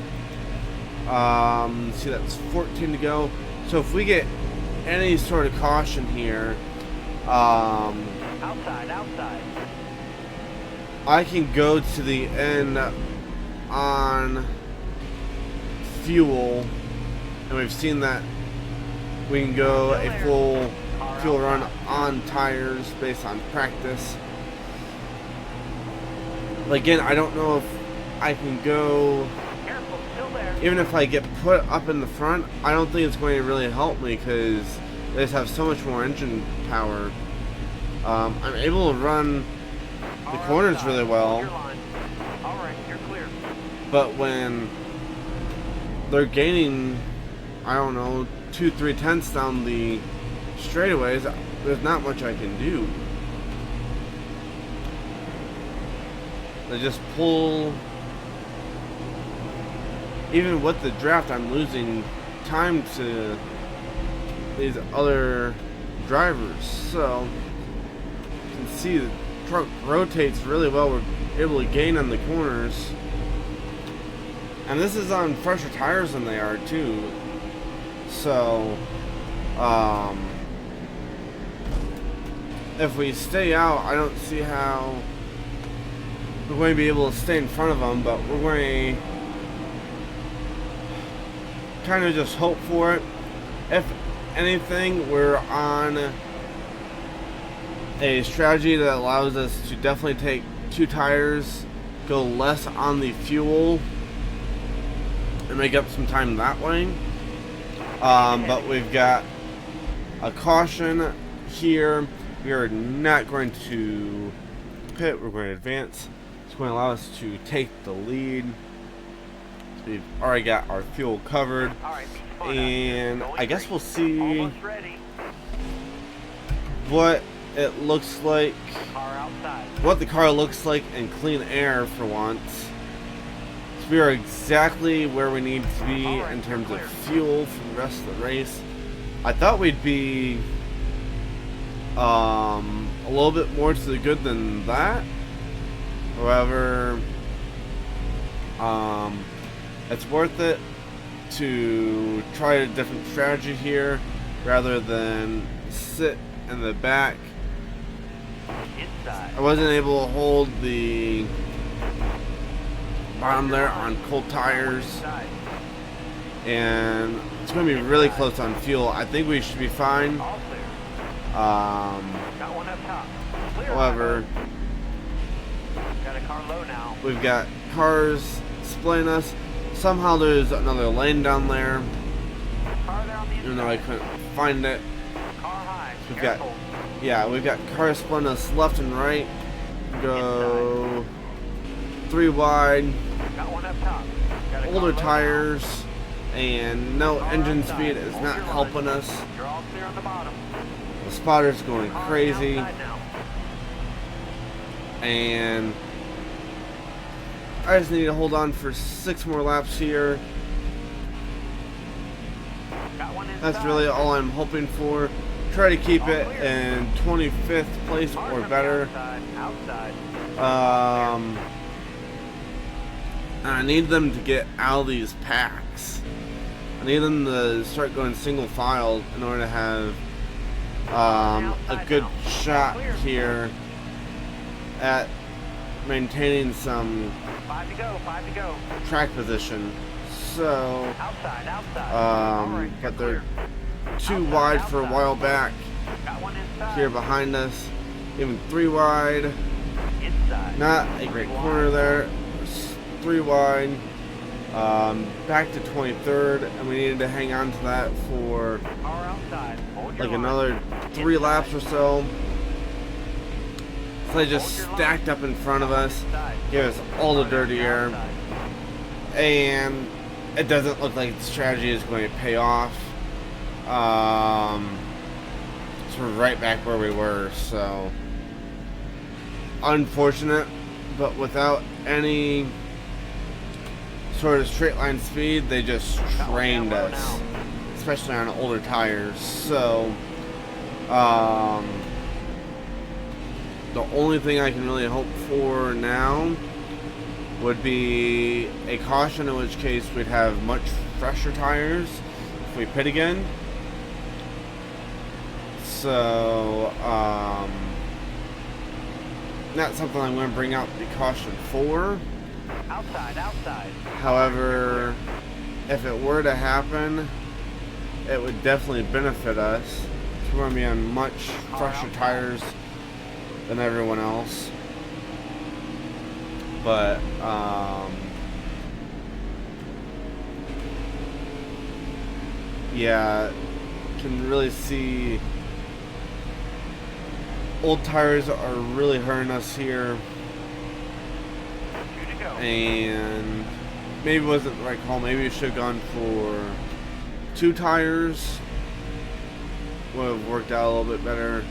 See, that's 14 to go. So if we get any sort of caution here, Outside. I can go to the end on fuel, and we've seen that we can go a full fuel run on tires based on practice. But again, I don't know if I can go, Careful, still there. even if I get put up in the front, I don't think it's going to really help me because they just have so much more engine power. I'm able to run the corners really well, Alright, you're clear. but when they're gaining, I don't know, 2-3 tenths down the straightaways, there's not much I can do. They just pull. Even with the draft, I'm losing time to these other drivers. So you can see the truck rotates really well. We're able to gain on the corners, and this is on fresher tires than they are too. So if we stay out, I don't see how we're going to be able to stay in front of them, but we're going to kind of just hope for it. If anything, we're on a strategy that allows us to definitely take 2 tires, go less on the fuel, and make up some time that way. But we've got a caution here. We are not going to pit, we're going to advance. It's going to allow us to take the lead. So we've already got our fuel covered. And I guess we'll see what it looks like Car outside. what the car looks like in clean air for once. So we are exactly where we need to be in terms of fuel for the rest of the race. I thought we'd be a little bit more to the good than that. However, it's worth it to try a different strategy here rather than sit in the back. Inside. I wasn't able to hold the bottom there on cold tires, Inside. and it's going to be really close on fuel. I think we should be fine. All clear. Got one up top. Clear. However, Got a car low now. we've got cars splitting us. Somehow there's another lane down there, Car there on the even though I inside. couldn't find it. Car high. We've got, Careful. yeah, we've got cars splitting us left and right. Go 3 wide, Got one up top. Got a car older low tires, and no now. engine Car speed outside. is Hold not your line. helping us. You're all clear on the bottom. The spotter's going Car crazy, outside now. and I just need to hold on for 6 more laps here. Got one inside. That's really all I'm hoping for. Try to keep it in 25th place Car or from the better. Outside. I need them to get out of these packs. I need them to start going single file in order to have a good shot here at maintaining some 5 to go. 5 to go. track position. So, Outside. All right, but you're they're clear. too Outside, wide for a outside. while back. Got one inside. Here behind us, even 3 wide. Inside. Not a great corner there. 3 wide. Back to 23rd, and we needed to hang on to that for Car outside. Hold your like line. another 3 laps or so. So they just stacked up in front of us, Inside. gave us all the dirty air, Outside. and it doesn't look like the strategy is going to pay off. So we're right back where we were, so unfortunate, but without any sort of straight line speed, they just trained us, especially on older tires. So the only thing I can really hope for now would be a caution, in which case we'd have much fresher tires if we pit again. So not something I'm going to bring out the caution for. Outside. However, if it were to happen, it would definitely benefit us. We're going to be on much fresher tires than everyone else. But yeah, can really see old tires are really hurting us here. 2 to go. And maybe it wasn't the right call. Maybe we should have gone for 2 tires. Would have worked out a little bit better.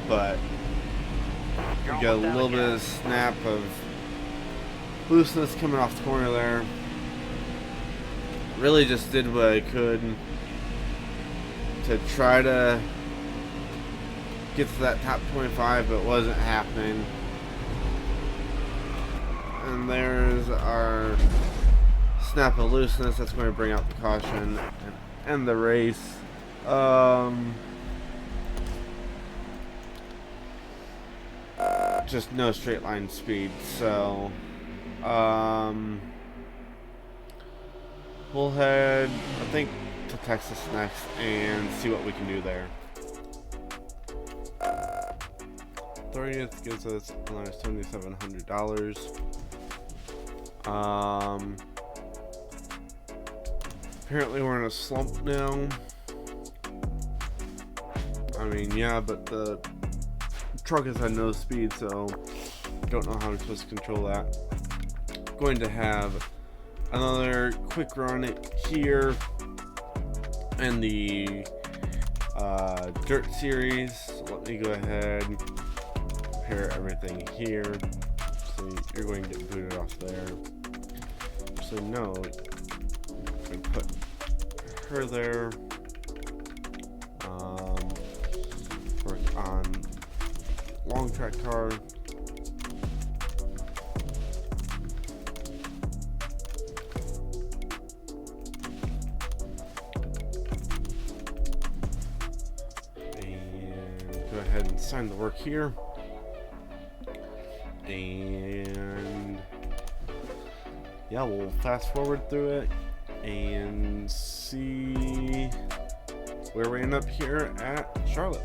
But You're we got a almost out little of bit of gas. snap of looseness coming off the corner there. Really just did what I could to try to get to that top 25, but it wasn't happening. And there's our snap of looseness. That's going to bring out the caution and end the race. Just no straight line speed, so we'll head, I think, to Texas next and see what we can do there. 30th gives us another $7,700. Apparently we're in a slump now. I mean, yeah, but the truck has had no speed, so don't know how I'm supposed to control that. Going to have another quick run here in the Dirt series. So let me go ahead and pair everything here. So you're going to get booted off there. So no, we put her there. Work on long track car. Go ahead and sign the work here, and yeah, we'll fast forward through it and see where we end up here at Charlotte.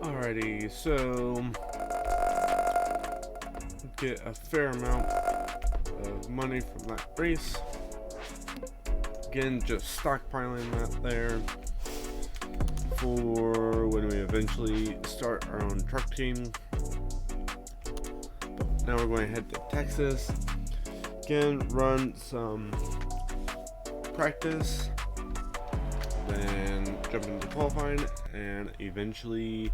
Alrighty, so get a fair amount of money from that race. Again, just stockpiling that there for when we eventually start our own truck team. But now we're going to head to Texas. Again, run some practice, then jump into qualifying, and eventually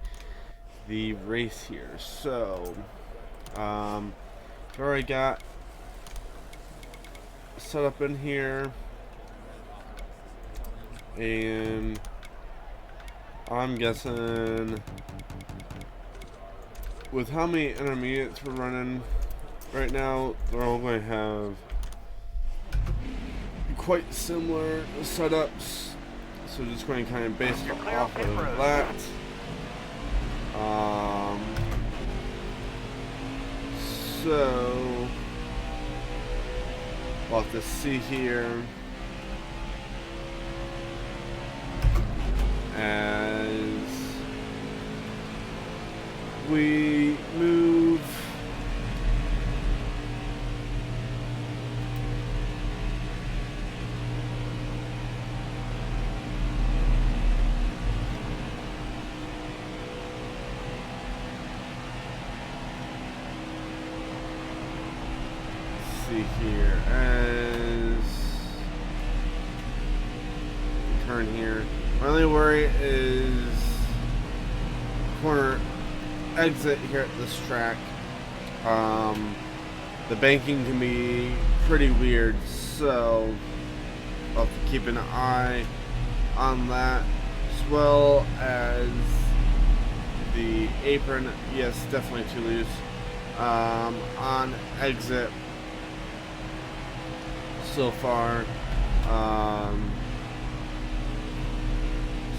the race here. So already got set up in here, and I'm guessing with how many intermediates we're running right now, they're all going to have quite similar setups. So just going to kind of base it off of that. So we'll have to see here as we move here as we turn here. My only worry is corner exit here at this track. The banking can be pretty weird, so I'll have to keep an eye on that, as well as the apron. Yes, definitely too loose on exit so far.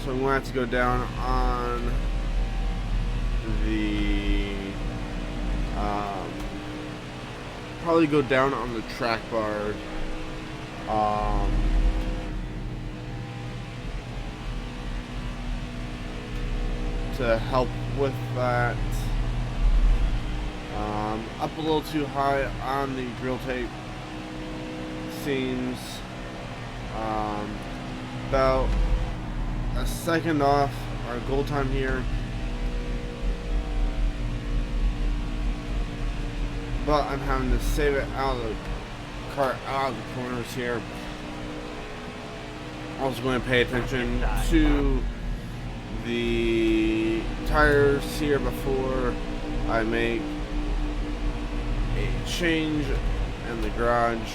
So I'm going to have to go down on the probably go down on the track bar. To help with that. Up a little too high on the grill tape. Seems about a second off our goal time here. But I'm having to save it out of the car, out of the corners here. Also going to pay attention to the tires here before I make a change in the garage.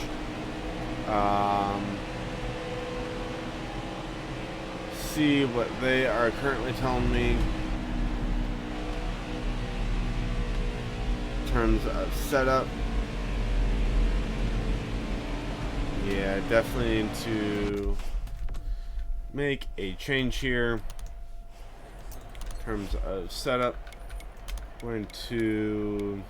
See what they are currently telling me in terms of setup. Yeah, definitely need to make a change here in terms of setup. Going to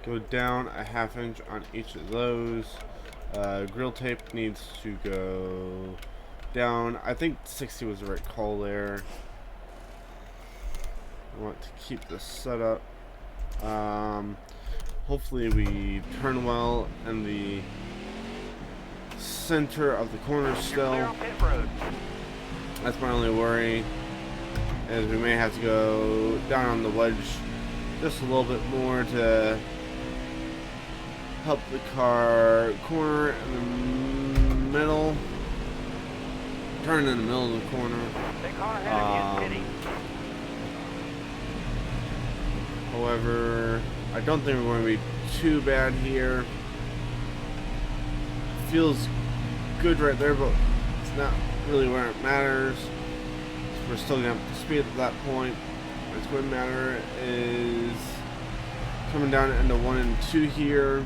go down a ½ inch on each of those. Grill tape needs to go down. I think 60 was the right call there. I want to keep this set up. Hopefully we turn well in the center of the corner still. That's my only worry, as we may have to go down on the wedge just a little bit more to help the car corner in the middle, turn in the middle of the corner. However, I don't think we're going to be too bad here. Feels good right there, but it's not really where it matters. We're still going to have to speed at that point. What's going to matter is coming down into 1 and 2 here.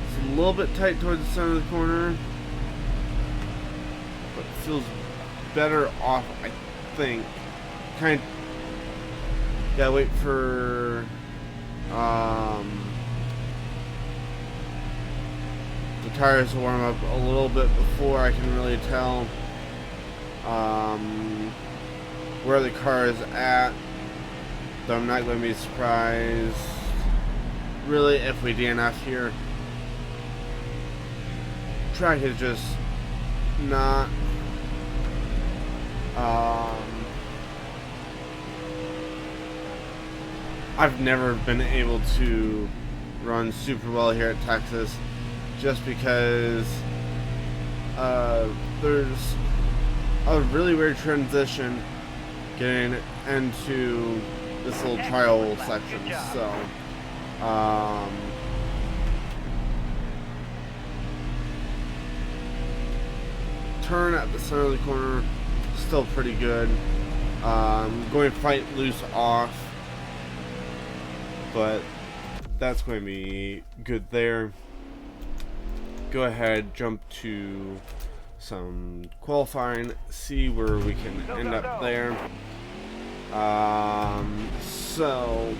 It's a little bit tight towards the center of the corner, but it feels better off, I think. Kind of gotta wait for the tires to warm up a little bit before I can really tell where the car is at. Though I'm not going to be surprised really if we DNF here. Track is just not I've never been able to run super well here at Texas, just because there's a really weird transition getting into this little trial section. So turn at the center of the corner, still pretty good. Going to fight loose off, but that's going to be good there. Go ahead, jump to some qualifying, see where we can end up there. So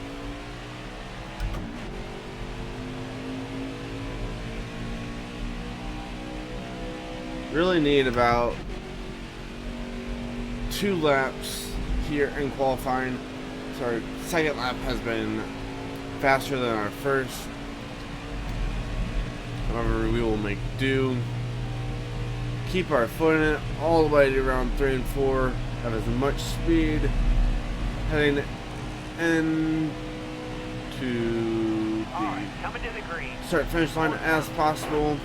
really need about 2 laps here in qualifying. So our second lap has been faster than our first. However, we will make do. Keep our foot in it all the way to round 3 and 4. Have as much speed heading into the start-finish line as possible.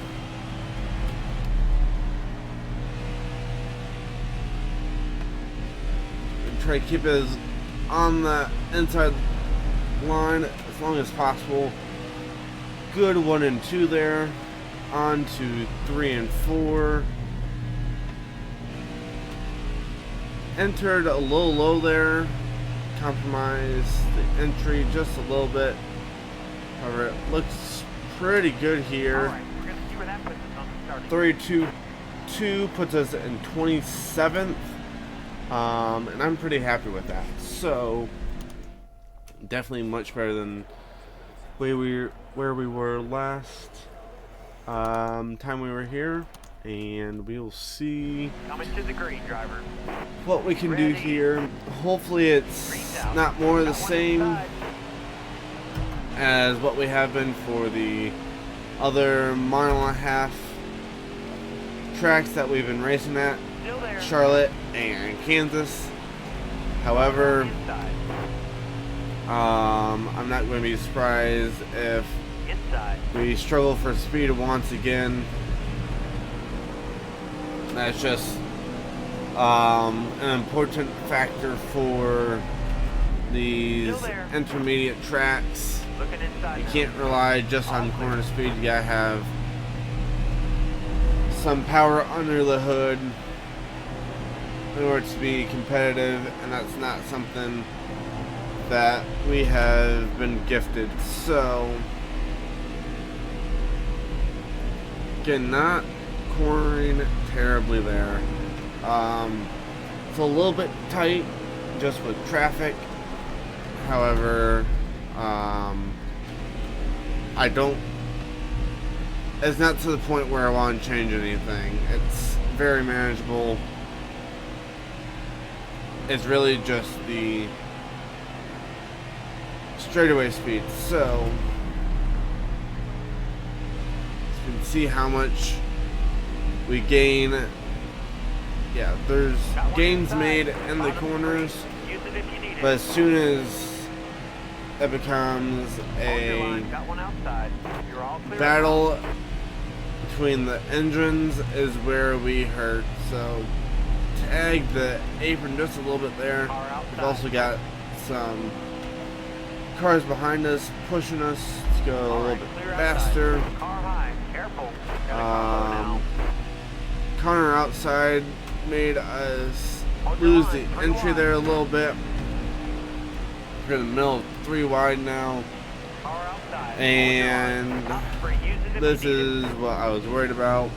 And try to keep it on the inside line as long as possible. Good 1 and 2 there. On to 3 and 4. Entered a little low there. Compromised the entry just a little bit. However, it looks pretty good here. 322 puts us in 27th, and I'm pretty happy with that. So definitely much better than where we were last time we were here, and we'll see Coming to the green, driver. what we can do here. Hopefully it's not more of the same as what we have been for the other mile and a half tracks that we've been racing at, Charlotte and Kansas. However, I'm not going to be surprised if we struggle for speed once again. That's just an important factor for these intermediate tracks. You can't rely just on corner speed. You gotta have some power under the hood in order to be competitive, and that's not something that we have been gifted. So again, not cornering terribly there. It's a little bit tight just with traffic. However, it's not to the point where I want to change anything. It's very manageable. It's really just the straightaway speed. So you can see how much we gain. Yeah, there's gains made in the corners, but as soon as it becomes a battle between the engines is where we hurt. So tag the apron just a little bit there. We've also got some cars behind us pushing us to go a little bit faster. Connor outside made us lose the entry there a little bit. We're in the middle of 3 wide now, and this is what I was worried about.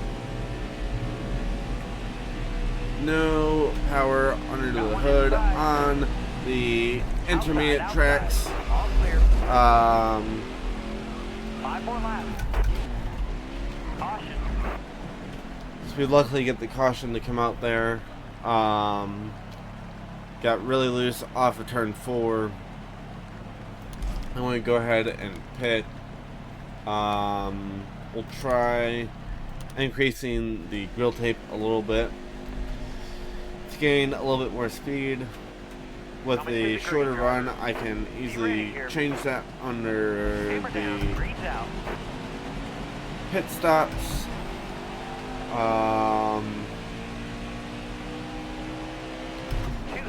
No power under the hood on the intermediate tracks. So we luckily get the caution to come out there. Got really loose off of turn 4. I want to go ahead and pit. We'll try increasing the grill tape a little bit to gain a little bit more speed. With a shorter run, I can easily change that under the pit stops.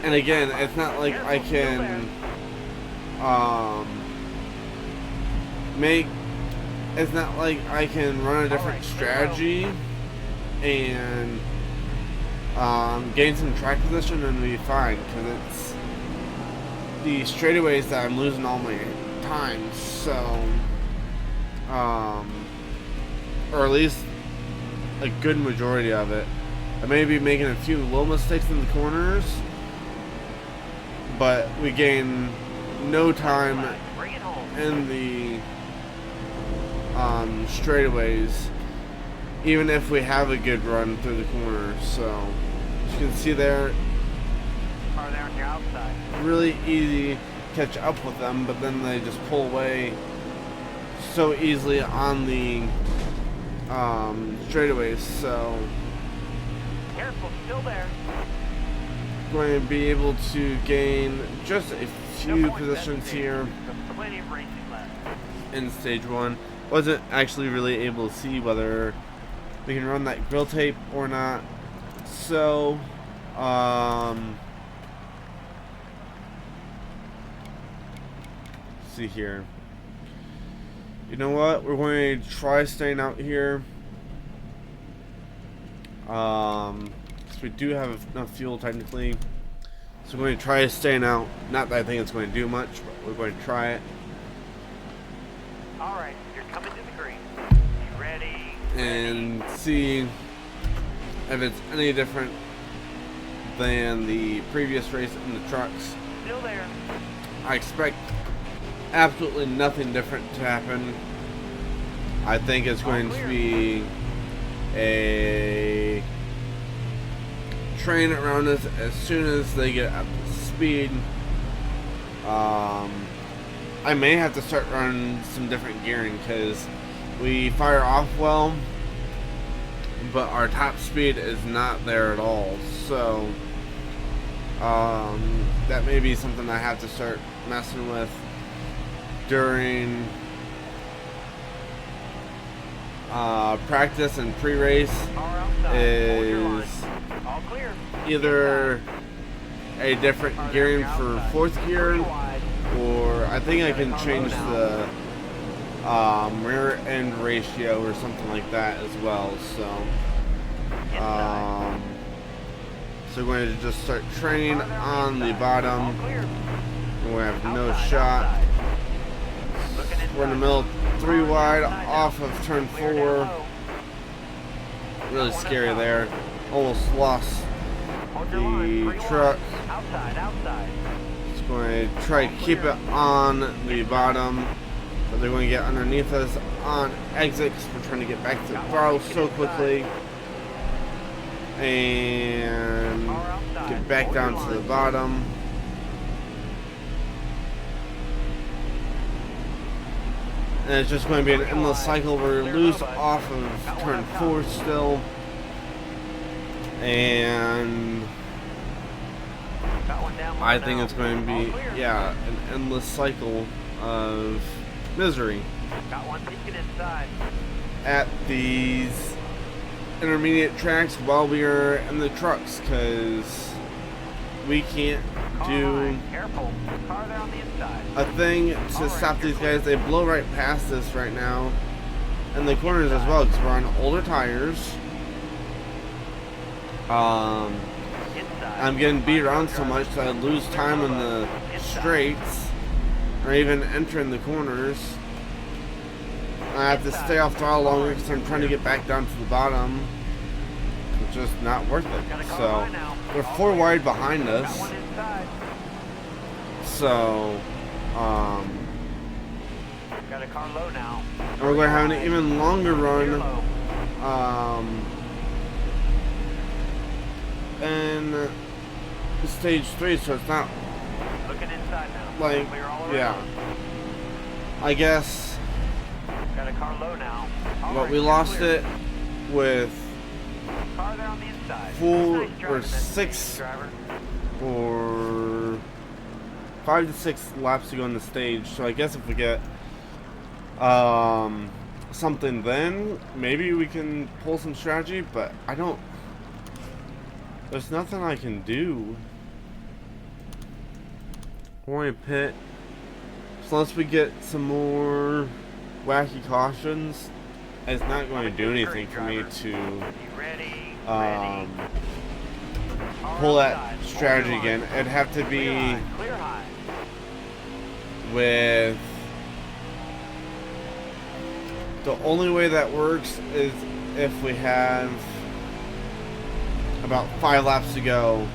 And again, it's not like I can it's not like I can run a different strategy and gain some track position and be fine, because it's the straightaways that I'm losing all my time. So or at least a good majority of it. I may be making a few little mistakes in the corners, but we gain no time in the straightaways, even if we have a good run through the corners. So as you can see there, really easy to catch up with them, but then they just pull away so easily on the straightaways. So Careful, still there. Going to be able to gain just a few positions here Plenty of racing left. in stage 1. Wasn't actually really able to see whether we can run that grill tape or not. So let's see here. You know what? We're going to try staying out here. Because we do have enough fuel technically. So we're going to try staying out. Not that I think it's going to do much, but we're going to try it. Alright, you're coming to the green. You ready? and see if it's any different than the previous race in the trucks. Still there. I expect absolutely nothing different to happen. I think it's going to be a train around us as soon as they get up to speed. I may have to start running some different gearing because we fire off well, but our top speed is not there at all. So that may be something I have to start messing with during practice and pre-race. Is either a different gearing for fourth gear, or I think I can change the rear end ratio or something like that as well. So so we're going to just start training on the bottom. We have no shot. We're in the middle, 3 wide off of turn 4. Really scary there. Almost lost the truck. Just going to try to keep it on the bottom, but they're going to get underneath us on exit because we're trying to get back to the throttle so quickly and get back down to the bottom. And it's just going to be an endless cycle. We're loose off of turn 4 still. And I think it's going to be, yeah, an endless cycle of misery at these intermediate tracks while we are in the trucks, because we can't do a thing to stop these guys. They blow right past us right now in the corners as well because we're on older tires. I'm getting beat around so much that I lose time in the straights or even entering the corners. I have to stay off throttle longer because I'm trying to get back down to the bottom. It's just not worth it. So they're 4 wide behind us. So and we're going to have an even longer run in stage 3, so it's not like, yeah, I guess, but we lost it with 4 or 6 or 5 to 6 laps to go on the stage. So I guess if we get something, then maybe we can pull some strategy, but I don't, there's nothing I can do. Or pit. So unless we get some more wacky cautions, it's not going to do anything for me to pull that strategy again. It'd have to be with, the only way that works is if we have about 5 laps to go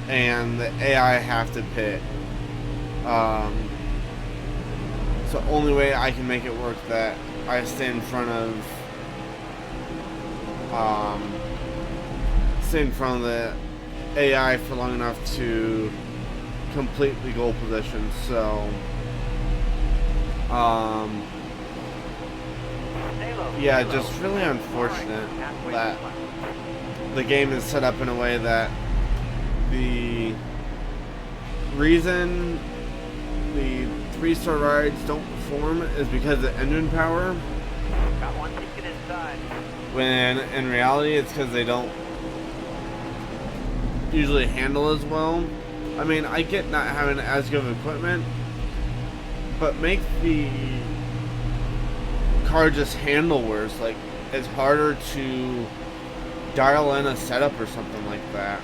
and the AI have to pit. So only way I can make it work that I stay in front of the AI for long enough to complete the goal position. So yeah, just really unfortunate that the game is set up in a way that the reason the 3-star rides don't perform is because of engine power, when in reality it's because they don't usually handle as well. I mean, I get not having as good of equipment, but make the car just handle worse. Like, it's harder to dial in a setup or something like that.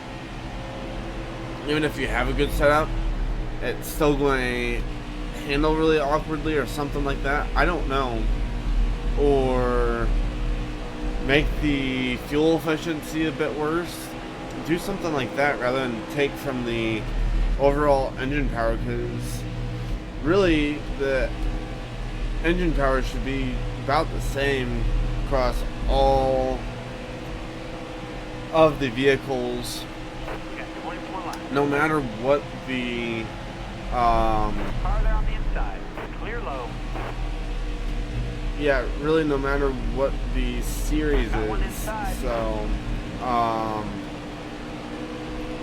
Even if you have a good setup, it's still going to handle really awkwardly or something like that. I don't know. Or make the fuel efficiency a bit worse. Do something like that rather than take from the overall engine power, because really the engine power should be about the same across all of the vehicles, no matter what the Car there on the inside. Clear low. yeah, really no matter what the series Got one is. inside. So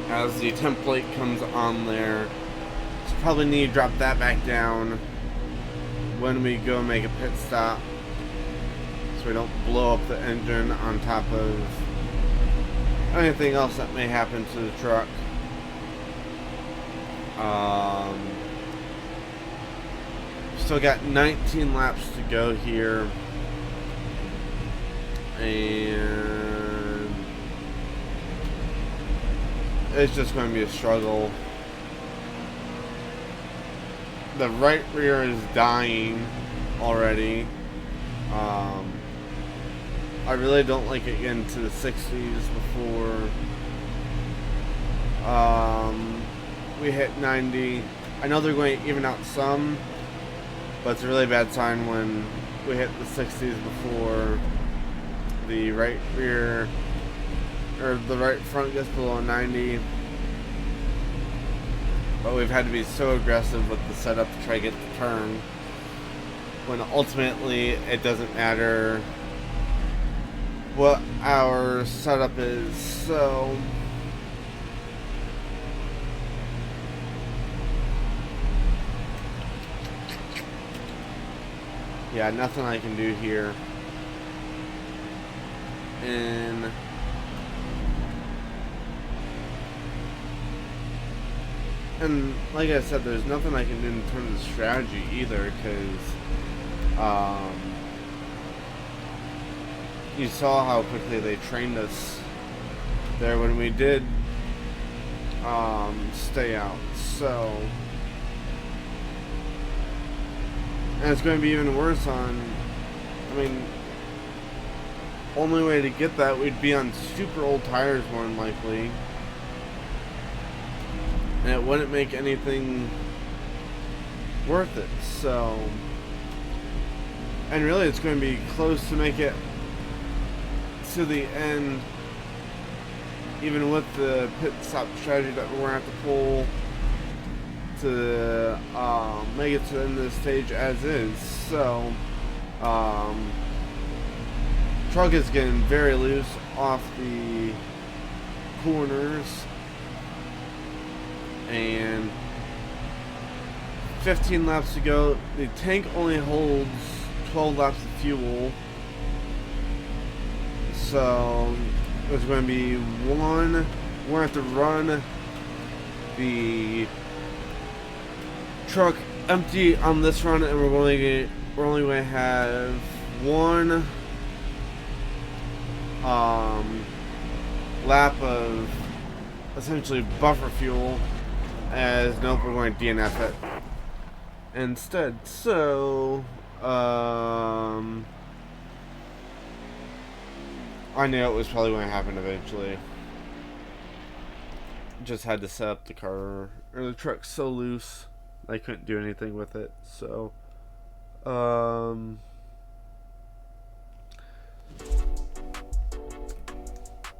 as the template comes on there, so probably need to drop that back down when we go make a pit stop, so we don't blow up the engine on top of anything else that may happen to the truck. Still got 19 laps to go here, and it's just going to be a struggle. The right rear is dying already. I really don't like it getting to the 60s before we hit 90. I know they're going to even out some, but it's a really bad sign when we hit the 60s before the right rear or the right front gets below 90. But we've had to be so aggressive with the setup to try to get the turn, when ultimately it doesn't matter what our setup is. So yeah, nothing I can do here. And like I said, there's nothing I can do in terms of strategy either, because you saw how quickly they trained us there when we did stay out. So, and it's going to be even worse on, I mean, only way to get that, we'd be on super old tires more than likely, and it wouldn't make anything worth it. So, and really it's going to be close to make it to the end, even with the pit stop strategy that we're going to have to pull to make it to the end of the stage as is. So truck is getting very loose off the corners, and 15 laps to go. The tank only holds 12 laps of fuel, so there's going to be one. We're going to have to run the truck empty on this run, and we're only going to have one lap of essentially buffer fuel, as nope, we're going to DNF it instead. So I knew it was probably going to happen eventually. Just had to set up the car, or the truck, so loose I couldn't do anything with it. So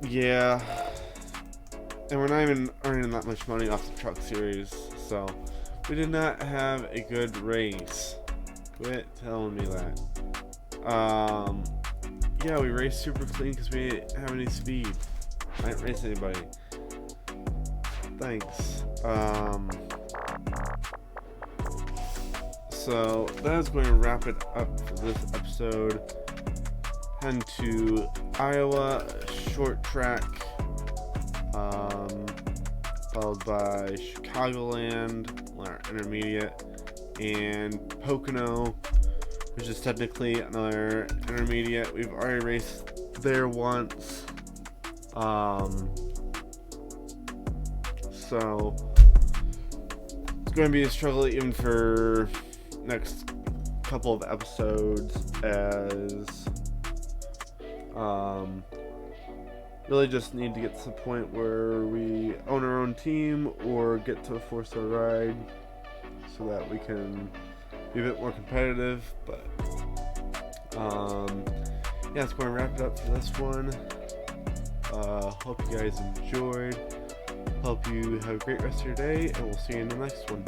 yeah, and we're not even earning that much money off the truck series, so we did not have a good race. Quit telling me that. Yeah, we raced super clean because we didn't have any speed. I didn't race anybody. Thanks. So that's going to wrap it up for this episode. Head to Iowa, short track, followed by Chicagoland, our intermediate, and Pocono, which is technically another intermediate. We've already raced there once, so it's going to be a struggle even for next couple of episodes, as Really just need to get to the point where we own our own team or get to a 4-star ride so that we can be a bit more competitive. But yeah, that's going to wrap it up for this one. Hope you guys enjoyed. Hope you have a great rest of your day, and we'll see you in the next one.